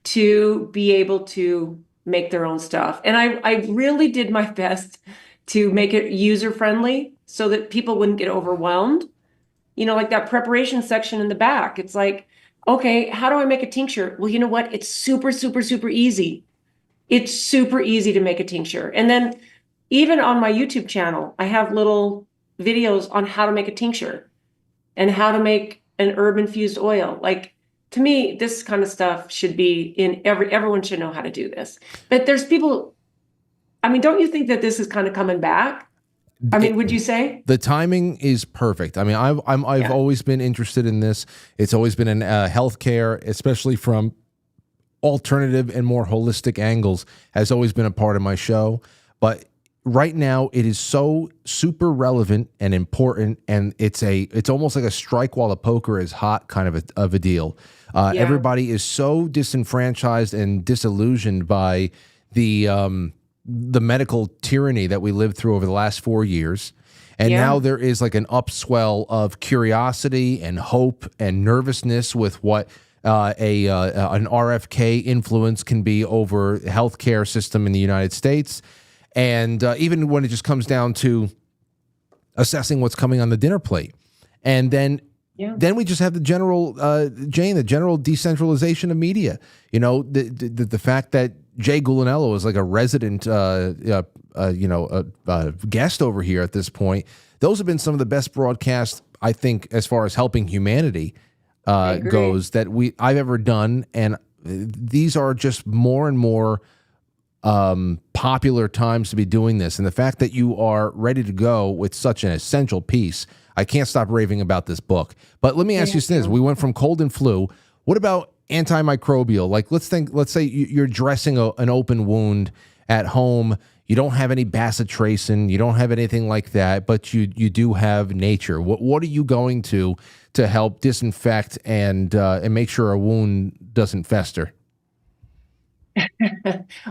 to be able to make their own stuff. And I really did my best to make it user-friendly so that people wouldn't get overwhelmed. Like that preparation section in the back. It's like, okay, how do I make a tincture? Well, you know what? It's super, super, super easy. It's super easy to make a tincture. And then even on my YouTube channel, I have little videos on how to make a tincture and how to make an herb infused oil. Like, to me, this kind of stuff should be in everyone should know how to do this. But there's people, don't you think that this is kind of coming back? Would you say? The timing is perfect. I've always been interested in this. It's always been in healthcare, especially from alternative and more holistic angles, has always been a part of my show. But right now, it is so super relevant and important, and it's almost like a strike while the poker is hot kind of a deal. Everybody is so disenfranchised and disillusioned by the medical tyranny that we lived through over the last 4 years. And now there is like an upswell of curiosity and hope and nervousness with what an RFK influence can be over the healthcare system in the United States. And even when it just comes down to assessing what's coming on the dinner plate. And then we just have the general, Jane, the general decentralization of media. The fact that Jay Gulinello is like a resident, guest over here at this point. Those have been some of the best broadcasts, I think, as far as helping humanity goes that I've ever done. And these are just more and more popular times to be doing this. And the fact that you are ready to go with such an essential piece, I can't stop raving about this book. But let me ask you this. We went from cold and flu. What about antimicrobial? Like, let's say you're dressing an open wound at home. You don't have any bacitracin. You don't have anything like that, but you do have nature. What are you going to help disinfect and make sure a wound doesn't fester?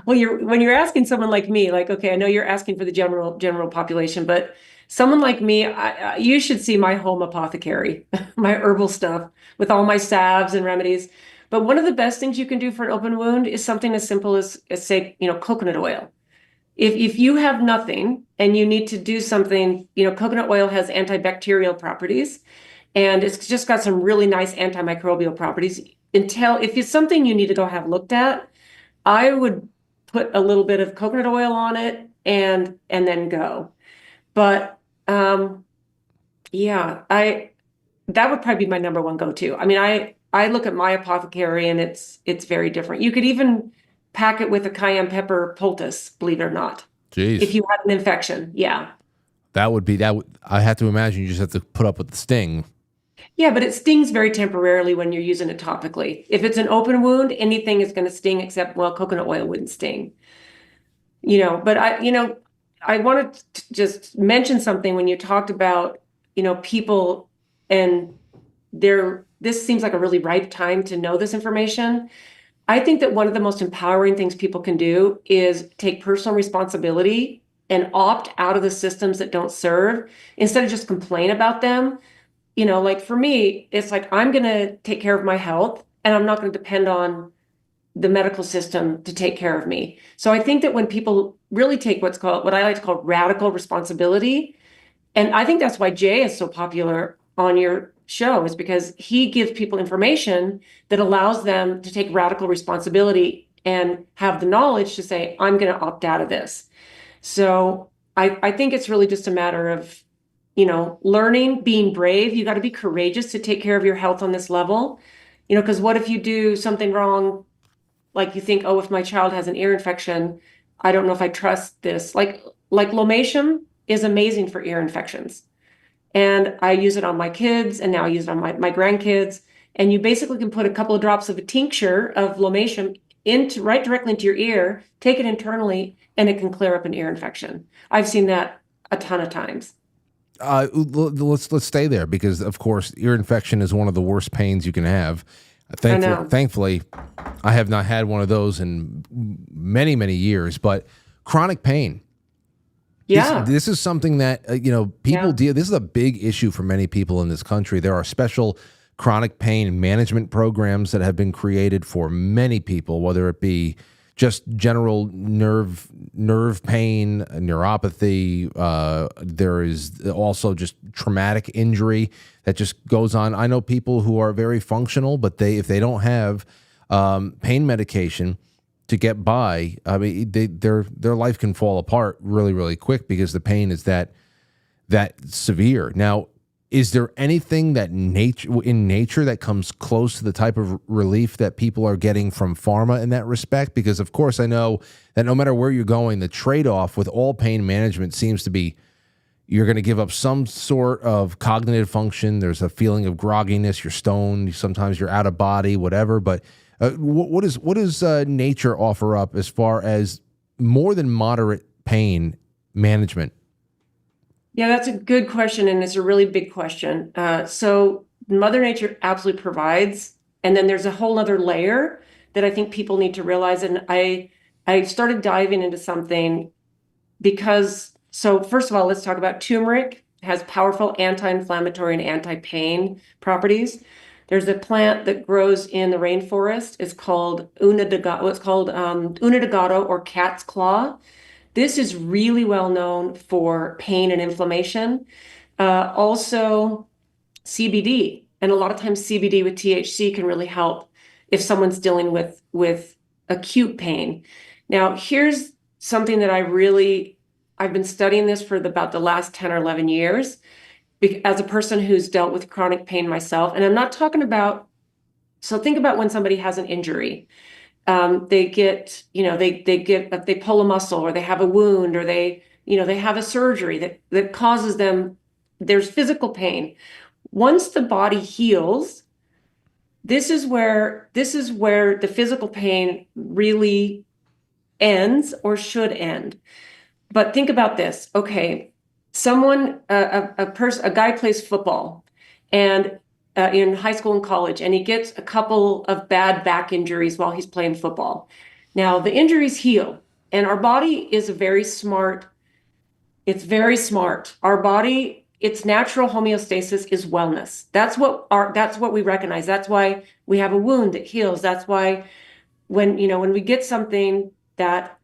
Well, when you're asking someone like me, like, okay, I know you're asking for the general population, but someone like me, you should see my home apothecary, my herbal stuff with all my salves and remedies. But one of the best things you can do for an open wound is something as simple as say, coconut oil. If you have nothing and you need to do something, coconut oil has antibacterial properties, and it's just got some really nice antimicrobial properties. If it's something you need to go have looked at, I would put a little bit of coconut oil on it and then go. But that would probably be my number one go-to. I mean, I look at my apothecary and it's very different. You could even pack it with a cayenne pepper poultice, believe it or not. Jeez. If you had an infection, yeah. I have to imagine you just have to put up with the sting. Yeah, but it stings very temporarily when you're using it topically. If it's an open wound, anything is going to sting except, coconut oil wouldn't sting. But I wanted to just mention something when you talked about, people and this seems like a really ripe time to know this information. I think that one of the most empowering things people can do is take personal responsibility and opt out of the systems that don't serve instead of just complain about them. Like for me, it's like, I'm going to take care of my health and I'm not going to depend on the medical system to take care of me. So I think that when people really take what I like to call radical responsibility, and I think that's why Jay is so popular on your show, is because he gives people information that allows them to take radical responsibility and have the knowledge to say, I'm going to opt out of this. So I think it's really just a matter of, learning, being brave. You got to be courageous to take care of your health on this level, because what if you do something wrong? Like you think, oh, if my child has an ear infection, I don't know if I trust this. Like Lomatium is amazing for ear infections. And I use it on my kids, and now I use it on my grandkids. And you basically can put a couple of drops of a tincture of Lomatium right directly into your ear, take it internally, and it can clear up an ear infection. I've seen that a ton of times. Let's stay there because, of course, ear infection is one of the worst pains you can have. Thankfully, I have not had one of those in many, many years. But chronic pain. Yeah, this is something that people deal. This is a big issue for many people in this country. There are special chronic pain management programs that have been created for many people, whether it be just general nerve pain, neuropathy. There is also just traumatic injury that just goes on. I know people who are very functional, but if they don't have pain medication to get by, I mean, their life can fall apart really, really quick because the pain is that severe. Now, is there anything that in nature that comes close to the type of relief that people are getting from pharma in that respect? Because, of course, I know that no matter where you're going, the trade-off with all pain management seems to be you're going to give up some sort of cognitive function. There's a feeling of grogginess. You're stoned. Sometimes you're out of body, whatever. But what does nature offer up as far as more than moderate pain management? Yeah, that's a good question, and it's a really big question. So Mother Nature absolutely provides, and then there's a whole other layer that I think people need to realize. And I started diving into something so first of all, let's talk about turmeric. It has powerful anti-inflammatory and anti-pain properties. There's a plant that grows in the rainforest. It's called Unadagato or cat's claw. This is really well known for pain and inflammation. Also, CBD. And a lot of times CBD with THC can really help if someone's dealing with acute pain. Now, here's something that I've been studying this for about the last 10 or 11 years as a person who's dealt with chronic pain myself. And I'm not talking about, so think about when somebody has an injury. They get, they pull a muscle, or they have a wound, or they have a surgery that causes them, there's physical pain. Once the body heals, this is where the physical pain really ends, or should end. But think about this. Okay, a guy plays football and in high school and college, and he gets a couple of bad back injuries while he's playing football. Now, the injuries heal, and our body is very smart. It's very smart. Our body, its natural homeostasis is wellness. That's what we recognize. That's why we have a wound that heals. That's why when we get something that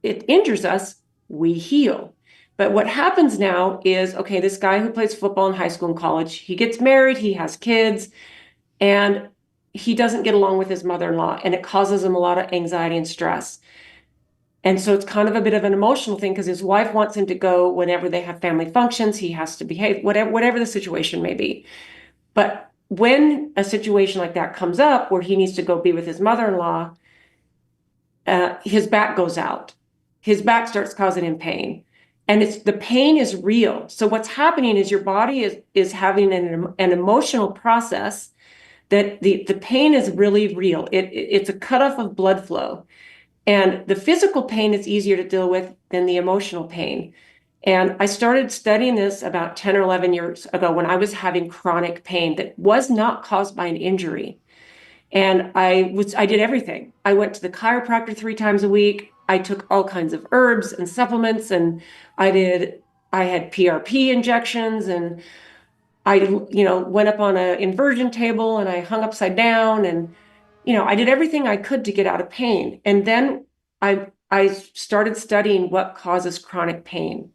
it injures us, we heal. But what happens now is, okay, this guy who plays football in high school and college, he gets married, he has kids, and he doesn't get along with his mother-in-law, and it causes him a lot of anxiety and stress. And so it's kind of a bit of an emotional thing, because his wife wants him to go whenever they have family functions. He has to behave, whatever the situation may be. But when a situation like that comes up where he needs to go be with his mother-in-law, his back goes out. His back starts causing him pain. And the pain is real. So what's happening is your body is having an emotional process that the pain is really real. It's a cutoff of blood flow. And the physical pain is easier to deal with than the emotional pain. And I started studying this about 10 or 11 years ago when I was having chronic pain that was not caused by an injury. And I did everything. I went to the chiropractor 3 times a week. I took all kinds of herbs and supplements, and I had PRP injections, and I, went up on an inversion table, and I hung upside down, and, I did everything I could to get out of pain. And then I started studying what causes chronic pain.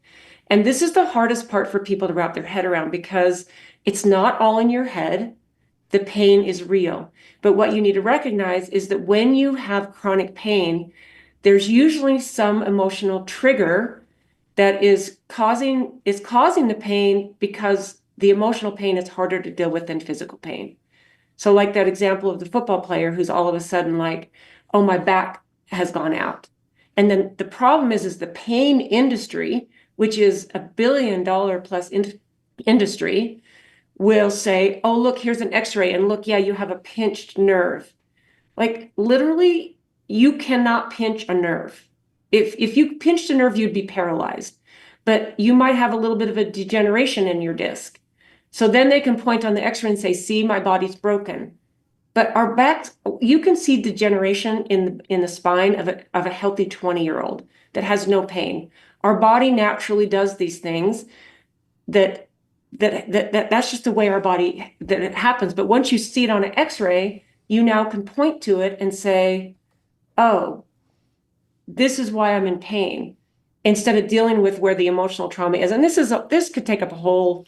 And this is the hardest part for people to wrap their head around, because it's not all in your head. The pain is real. But what you need to recognize is that when you have chronic pain, there's usually some emotional trigger that is causing the pain, because the emotional pain is harder to deal with than physical pain. So like that example of the football player who's all of a sudden like, oh, my back has gone out. And then the problem is the pain industry, which is $1 billion plus industry, will say, oh, look, here's an x-ray, and look, yeah, you have a pinched nerve. Like, literally, you cannot pinch a nerve. If you pinched a nerve, you'd be paralyzed. But you might have a little bit of a degeneration in your disc. So then they can point on the x-ray and say, see, my body's broken. But our backs, you can see degeneration in the spine of a healthy 20-year-old that has no pain. Our body naturally does these things that's just the way our body, that it happens. But once you see it on an x-ray, you now can point to it and say, oh, this is why I'm in pain, instead of dealing with where the emotional trauma is. And this could take up a whole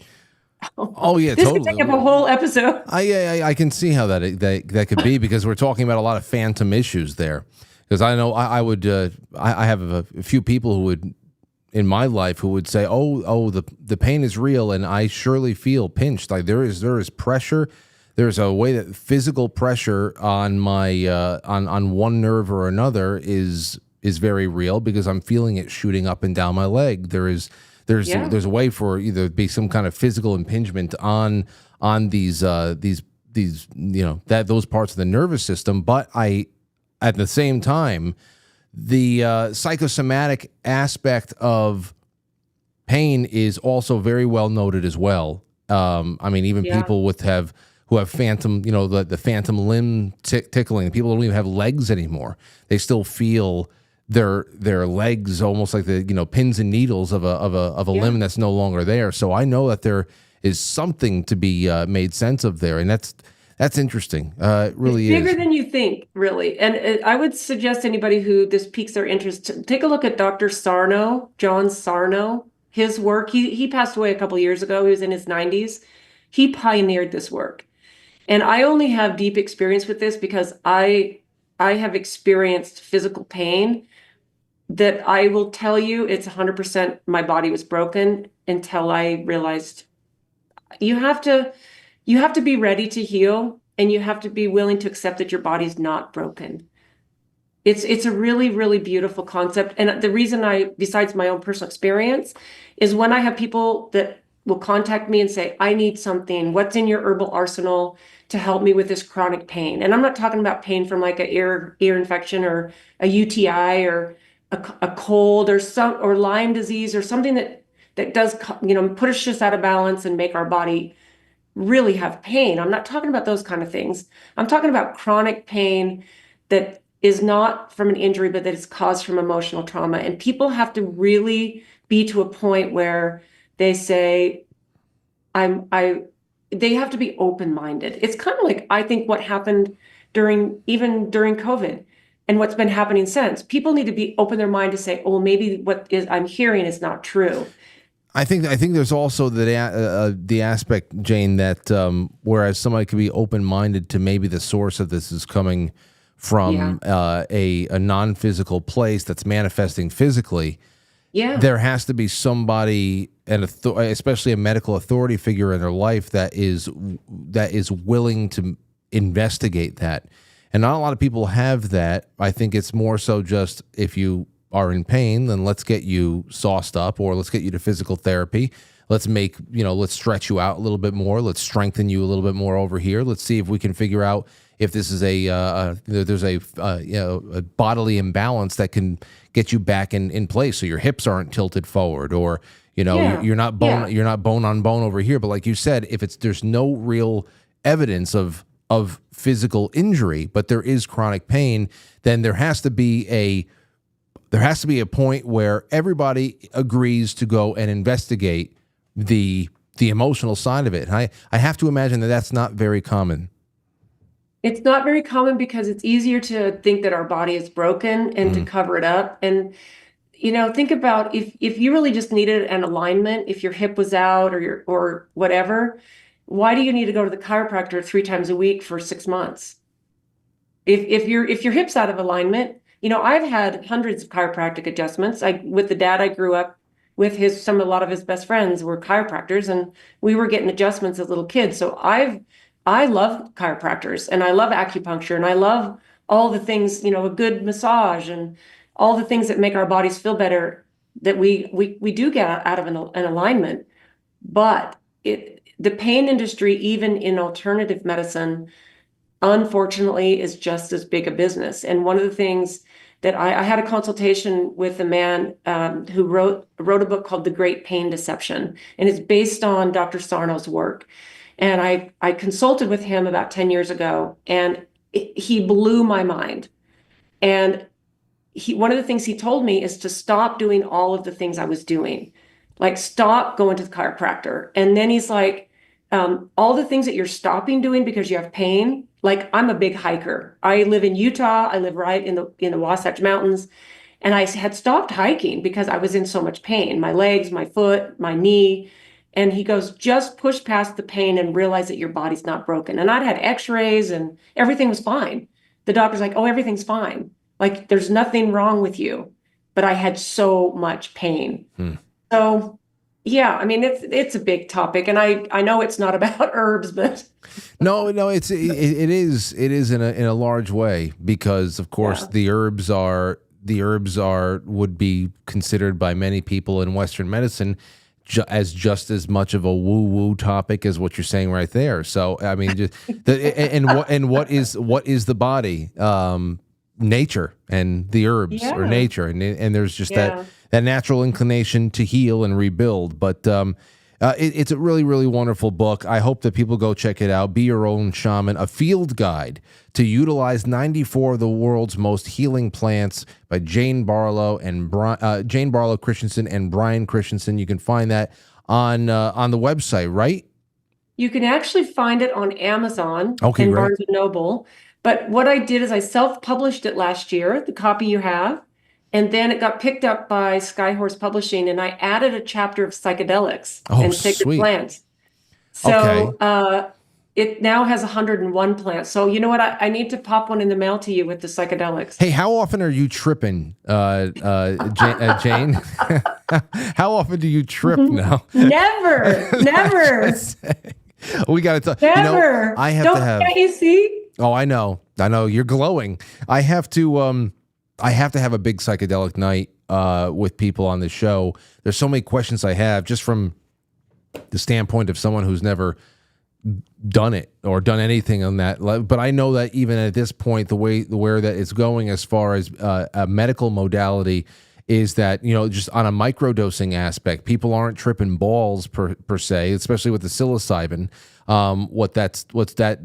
Oh yeah, this totally. could take up a whole episode. I can see how that could be, because we're talking about a lot of phantom issues there. Because I know I have a few people who would, in my life, who would say, oh, the pain is real, and I surely feel pinched. Like there is pressure. There's a way that physical pressure on my on one nerve or another is very real, because I'm feeling it shooting up and down my leg. There's a way for either be some kind of physical impingement on these those parts of the nervous system. But at the same time, the psychosomatic aspect of pain is also very well noted as well. Even people who have phantom, the phantom limb tickling. People don't even have legs anymore. They still feel their legs almost like the pins and needles of a limb that's no longer there. So I know that there is something to be made sense of there, and that's interesting. It really it's bigger is than you think, really. And I would suggest anybody who this piques their interest to take a look at Dr. Sarno, John Sarno. His work. He passed away a couple years ago. He was in his 90s. He pioneered this work, and I only have deep experience with this because I have experienced physical pain that I will tell you it's 100% my body was broken until I realized you have to be ready to heal, and you have to be willing to accept that your body's not broken. It's a really, really beautiful concept. And the reason besides my own personal experience, is when I have people that will contact me and say, I need something, what's in your herbal arsenal to help me with this chronic pain? And I'm not talking about pain from like an ear infection or a UTI or a cold or Lyme disease or something that does, put us just out of balance and make our body really have pain. I'm not talking about those kind of things. I'm talking about chronic pain that is not from an injury, but that is caused from emotional trauma. And people have to really be to a point where they say, they have to be open-minded. It's kind of like, I think what happened during COVID and what's been happening since. People need to be open their mind to say, oh, maybe I'm hearing is not true. I think there's also the aspect, Jane, that whereas somebody could be open-minded to maybe the source of this is coming from a non-physical place that's manifesting physically. Yeah, there has to be somebody, especially a medical authority figure in their life that is willing to investigate that. And not a lot of people have that. I think it's more so just if you are in pain, then let's get you sauced up, or let's get you to physical therapy. Let's let's stretch you out a little bit more. Let's strengthen you a little bit more over here. Let's see if we can figure out if this is there's a bodily imbalance that can get you back in place, so your hips aren't tilted forward, or you're not bone on bone over here. But like you said, if there's no real evidence of physical injury, but there is chronic pain, then there has to be a point where everybody agrees to go and investigate the emotional side of it. I have to imagine that that's not very common. It's not very common because it's easier to think that our body is broken and to cover it up. And, think about if you really just needed an alignment, if your hip was out or whatever, why do you need to go to the chiropractor 3 times a week for 6 months? If your hip's out of alignment, I've had hundreds of chiropractic adjustments. With the dad I grew up with, a lot of his best friends were chiropractors, and we were getting adjustments as little kids. So I love chiropractors, and I love acupuncture, and I love all the things, a good massage and all the things that make our bodies feel better that we do get out of an alignment. But the pain industry, even in alternative medicine, unfortunately, is just as big a business. And one of the things that I had a consultation with a man who wrote a book called The Great Pain Deception, and it's based on Dr. Sarno's work. And I consulted with him about 10 years ago, and he blew my mind. And one of the things he told me is to stop doing all of the things I was doing, like stop going to the chiropractor. And then he's like, all the things that you're stopping doing because you have pain, like I'm a big hiker. I live in Utah. I live right in the Wasatch Mountains. And I had stopped hiking because I was in so much pain, my legs, my foot, my knee. And he goes, just push past the pain and realize that your body's not broken. And I'd had x-rays and everything was fine. The doctor's like, oh, everything's fine. Like there's nothing wrong with you. But I had so much pain. So yeah, I mean, it's a big topic, and I know it's not about herbs, but no, it is in a large way, because of course the herbs would be considered by many people in Western medicine as just as much of a woo-woo topic as what you're saying right there. So I mean, what is the body? Nature and the herbs or nature, and there's just that natural inclination to heal and rebuild. But it's a really, really wonderful book. I hope that people go check it out. Be Your Own Shaman, a field guide to utilize 94 of the world's most healing plants by Jane Barlow Christensen and Brian Christensen. You can find that on the website, right? You can actually find it on Amazon and Barnes & Noble. But what I did is I self-published it last year, the copy you have, and then it got picked up by Skyhorse Publishing, and I added a chapter of psychedelics and sacred plants. So it now has 101 plants. So you know what? I need to pop one in the mail to you with the psychedelics. Hey, how often are you tripping, Jane? How often do you trip now? Never. We got to talk. Never. I have to have. Can't you see? Oh, I know. You're glowing. I have to have a big psychedelic night with people on the show. There's so many questions I have just from the standpoint of someone who's never done it or done anything on that. But I know that even at this point, where that it's going as far as a medical modality is that, just on a microdosing aspect, people aren't tripping balls per se, especially with the psilocybin.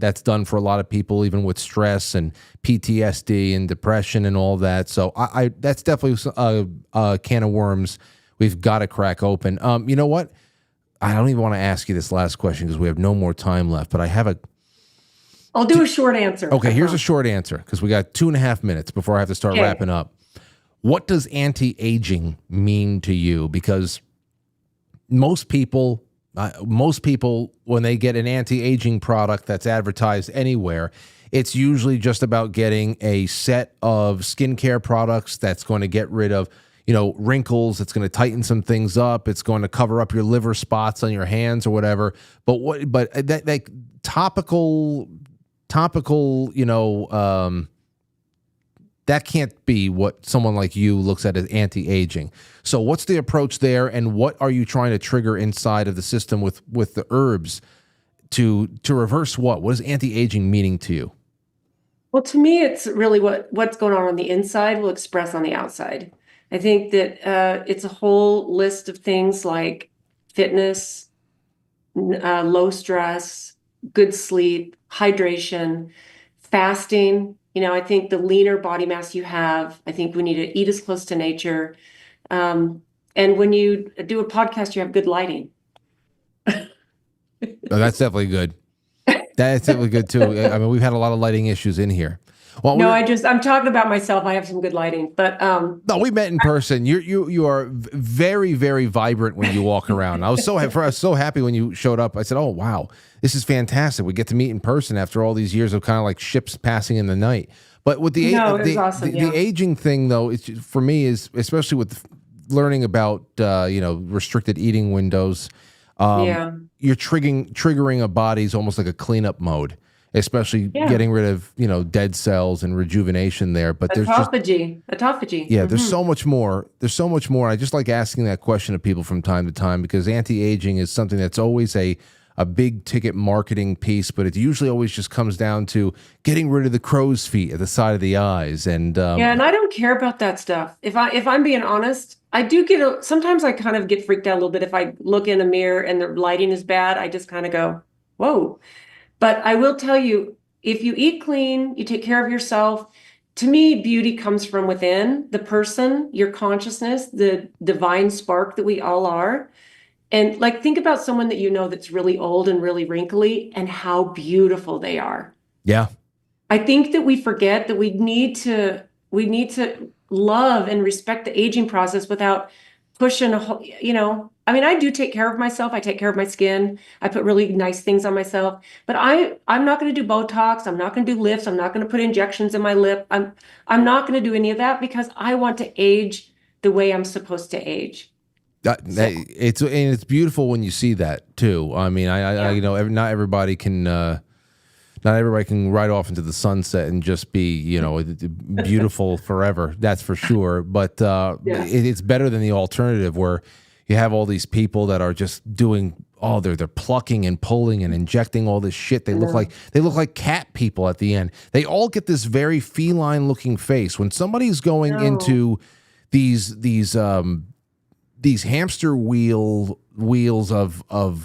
That's done for a lot of people, even with stress and PTSD and depression and all that. So I that's definitely a can of worms we've got to crack open. You know what? I don't even want to ask you this last question because we have no more time left, but I have I'll do a short answer. Okay, here's a short answer because we got 2.5 minutes before I have to start wrapping up. What does anti-aging mean to you? Because most people, when they get an anti-aging product that's advertised anywhere, it's usually just about getting a set of skincare products that's going to get rid of wrinkles. It's going to tighten some things up. It's going to cover up your liver spots on your hands or whatever. But that topical, that can't be what someone like you looks at as anti-aging. So what's the approach there, and what are you trying to trigger inside of the system with the herbs to reverse what? What is anti-aging meaning to you? Well, to me, it's really what's going on the inside will express on the outside. I think that it's a whole list of things like fitness, low stress, good sleep, hydration, fasting. I think the leaner body mass you have, I think we need to eat as close to nature. And when you do a podcast, you have good lighting. Oh, that's definitely good. That's definitely good too. I mean, we've had a lot of lighting issues in here. Well, no, I'm talking about myself. I have some good lighting, but no, we met in person. You are very, very vibrant when you walk around. I was so happy when you showed up. I said, "Oh wow, this is fantastic. We get to meet in person after all these years of kind of like ships passing in the night." But with the aging thing, though, it's for me is especially with learning about restricted eating windows. You're triggering a body's almost like a cleanup mode. Especially getting rid of, dead cells and rejuvenation there. But there's autophagy. Yeah, there's so much more. There's so much more. I just like asking that question of people from time to time because anti-aging is something that's always a big ticket marketing piece, but it usually always just comes down to getting rid of the crow's feet at the side of the eyes. And and I don't care about that stuff. If I'm being honest, I do sometimes I kind of get freaked out a little bit if I look in a mirror and the lighting is bad. I just kind of go, whoa. But I will tell you, if you eat clean, you take care of yourself. To me, beauty comes from within the person, your consciousness, the divine spark that we all are. And think about someone that that's really old and really wrinkly and how beautiful they are. Yeah. I think that we forget that we need to love and respect the aging process without pushing I do take care of myself. I take care of my skin. I put really nice things on myself, but I'm not going to do Botox. I'm not going to do lifts. I'm not going to put injections in my lip. I'm not going to do any of that because I want to age the way I'm supposed to age. It's beautiful when you see that too. I mean, not everybody can ride off into the sunset and just be, beautiful forever. That's for sure. But it's better than the alternative where you have all these people that are just doing they're plucking and pulling and injecting all this shit. They look like cat people at the end. They all get this very feline looking face. When somebody's going into these hamster wheels of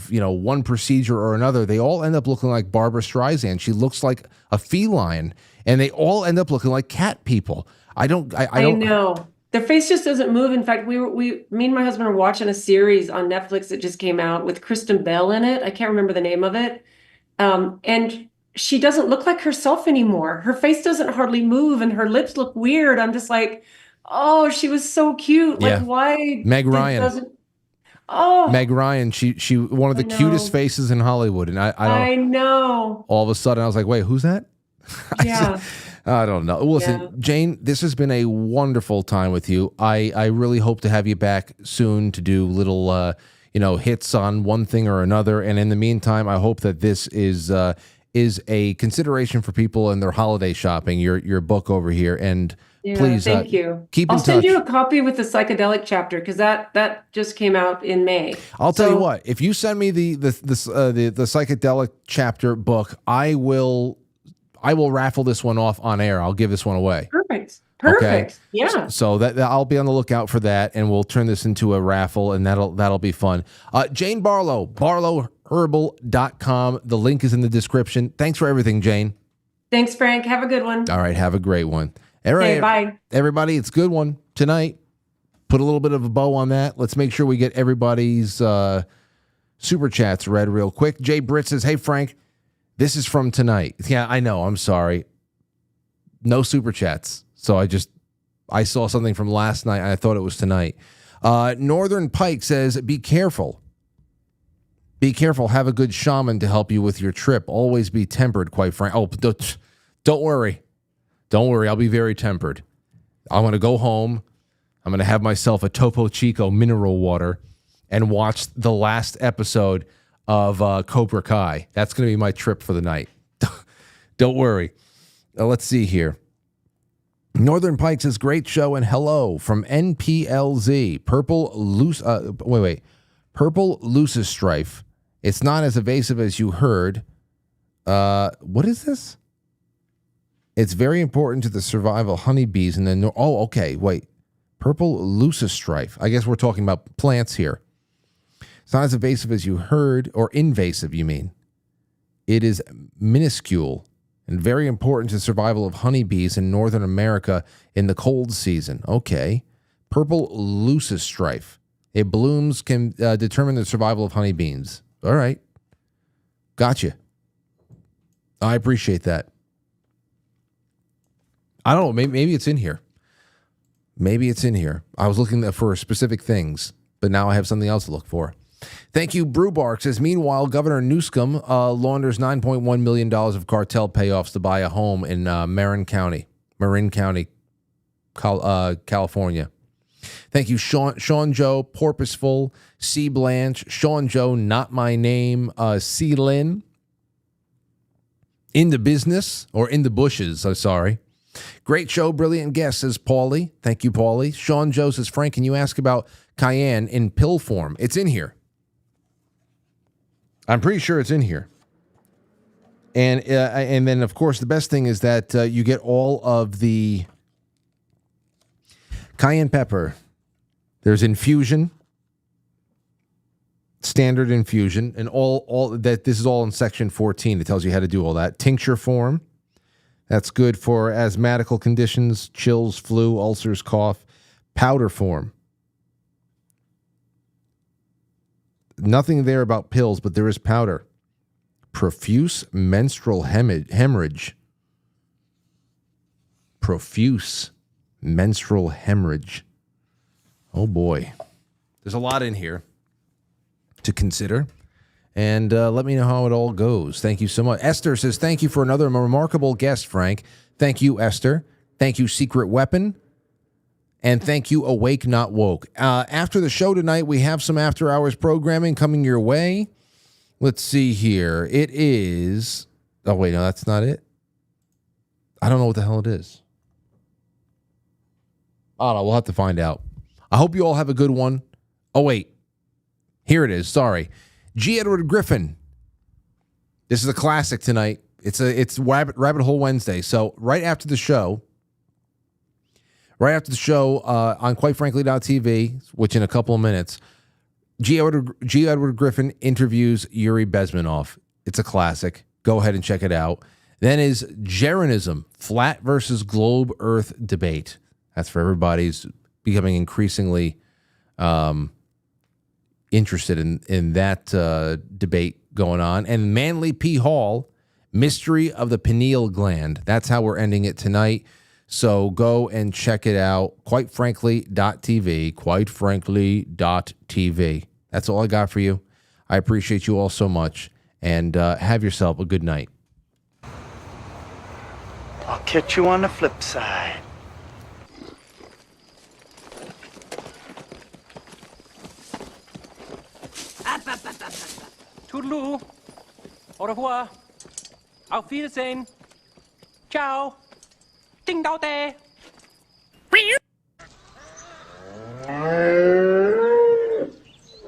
one procedure or another, they all end up looking like Barbara Streisand. She looks like a feline, and they all end up looking like cat people. I don't know. Their face just doesn't move. In fact, me and my husband were watching a series on Netflix that just came out with Kristen Bell in it. I can't remember the name of it. And she doesn't look like herself anymore. Her face doesn't hardly move and her lips look weird. I'm just like, oh, she was so cute. Like, why? Meg Ryan. Oh, Meg Ryan, she one of the cutest faces in Hollywood, and I don't. know. All of a sudden, I was like, wait, who's that? Yeah. I don't know. Listen, Jane, this has been a wonderful time with you. I really hope to have you back soon to do little hits on one thing or another. And in the meantime, I hope that this is a consideration for people in their holiday shopping. Your book over here, and please, thank you. Keep in I'll touch. send you a copy with the psychedelic chapter because that just came out in May. I'll tell you what. If you send me the psychedelic chapter book, I will raffle this one off on air. I'll give this one away. Perfect. Okay? Yeah. So that I'll be on the lookout for that, and we'll turn this into a raffle, and that'll be fun. Jane Barlow, barlowherbal.com. The link is in the description. Thanks for everything, Jane. Thanks, Frank. Have a good one. All right, have a great one. All right, Okay, bye. Everybody, it's a good one tonight. Put a little bit of a bow on that. Let's make sure we get everybody's super chats read real quick. Jay Britt says, hey, Frank, this is from tonight. Yeah, I know. I'm sorry. No super chats. So I saw something from last night, and I thought it was tonight. Northern Pike says, be careful. Be careful. Have a good shaman to help you with your trip. Always be tempered, quite frank. Oh, don't worry. Don't worry. I'll be very tempered. I'm going to go home. I'm going to have myself a Topo Chico mineral water and watch the last episode of Cobra Kai. That's going to be my trip for the night. Don't worry. Let's see here. Northern Pike says, great show and hello from NPLZ. Purple Lucis Strife. It's not as evasive as you heard. What is this? It's very important to the survival of honeybees. And then, okay, wait. Purple Lucis Strife. I guess we're talking about plants here. It's not as invasive as you heard, or invasive, you mean. It is minuscule and very important to the survival of honeybees in Northern America in the cold season. Okay. Purple Lucis Strife. It blooms can determine the survival of honeybees. All right. Gotcha. I appreciate that. I don't know. Maybe it's in here. Maybe it's in here. I was looking for specific things, but now I have something else to look for. Thank you. Brewbark says, meanwhile, Governor Newsom launders $9.1 million of cartel payoffs to buy a home in Marin County, California. Thank you, Sean Joe, Porpoiseful, C. Blanche, Sean Joe, Not My Name, C. Lynn, In the Business, or In the Bushes, I'm sorry. Great show, brilliant guest, says Paulie. Thank you, Paulie. Sean Joe says, Frank, can you ask about cayenne in pill form? It's in here. I'm pretty sure it's in here. And then, of course, the best thing is that you get all of the cayenne pepper. There's infusion, standard infusion, and all that. This is all in section 14. It tells you how to do all that. Tincture form. That's good for asthmatical conditions, chills, flu, ulcers, cough. Powder form. Nothing there about pills, but there is powder. Profuse menstrual hemorrhage. Profuse menstrual hemorrhage. Oh boy. There's a lot in here to consider. And let me know how it all goes. Thank you so much. Esther says, thank you for another remarkable guest, Frank. Thank you, Esther. Thank you, Secret Weapon. And thank you, Awake Not Woke. After the show tonight, we have some after-hours programming coming your way. Let's see here. It is... Oh, wait, no, that's not it. I don't know what the hell it is. Oh, no, we'll have to find out. I hope you all have a good one. Oh, wait. Here it is. Sorry. G. Edward Griffin. This is a classic tonight. It's Rabbit Hole Wednesday. So right after the show... on quitefrankly.tv, which in a couple of minutes, G. Edward Griffin interviews Yuri Bezmenov. It's a classic. Go ahead and check it out. Then is Jeranism, flat versus globe Earth debate. That's for everybody who's becoming increasingly interested in that debate going on. And Manly P. Hall, mystery of the pineal gland. That's how we're ending it tonight. So go and check it out. Quitefrankly.tv. Quitefrankly.tv. That's all I got for you. I appreciate you all so much, and have yourself a good night. I'll catch you on the flip side. Toodaloo. Au revoir. Auf Wiedersehen. Ciao. Ding dao day.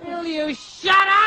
Will you shut up?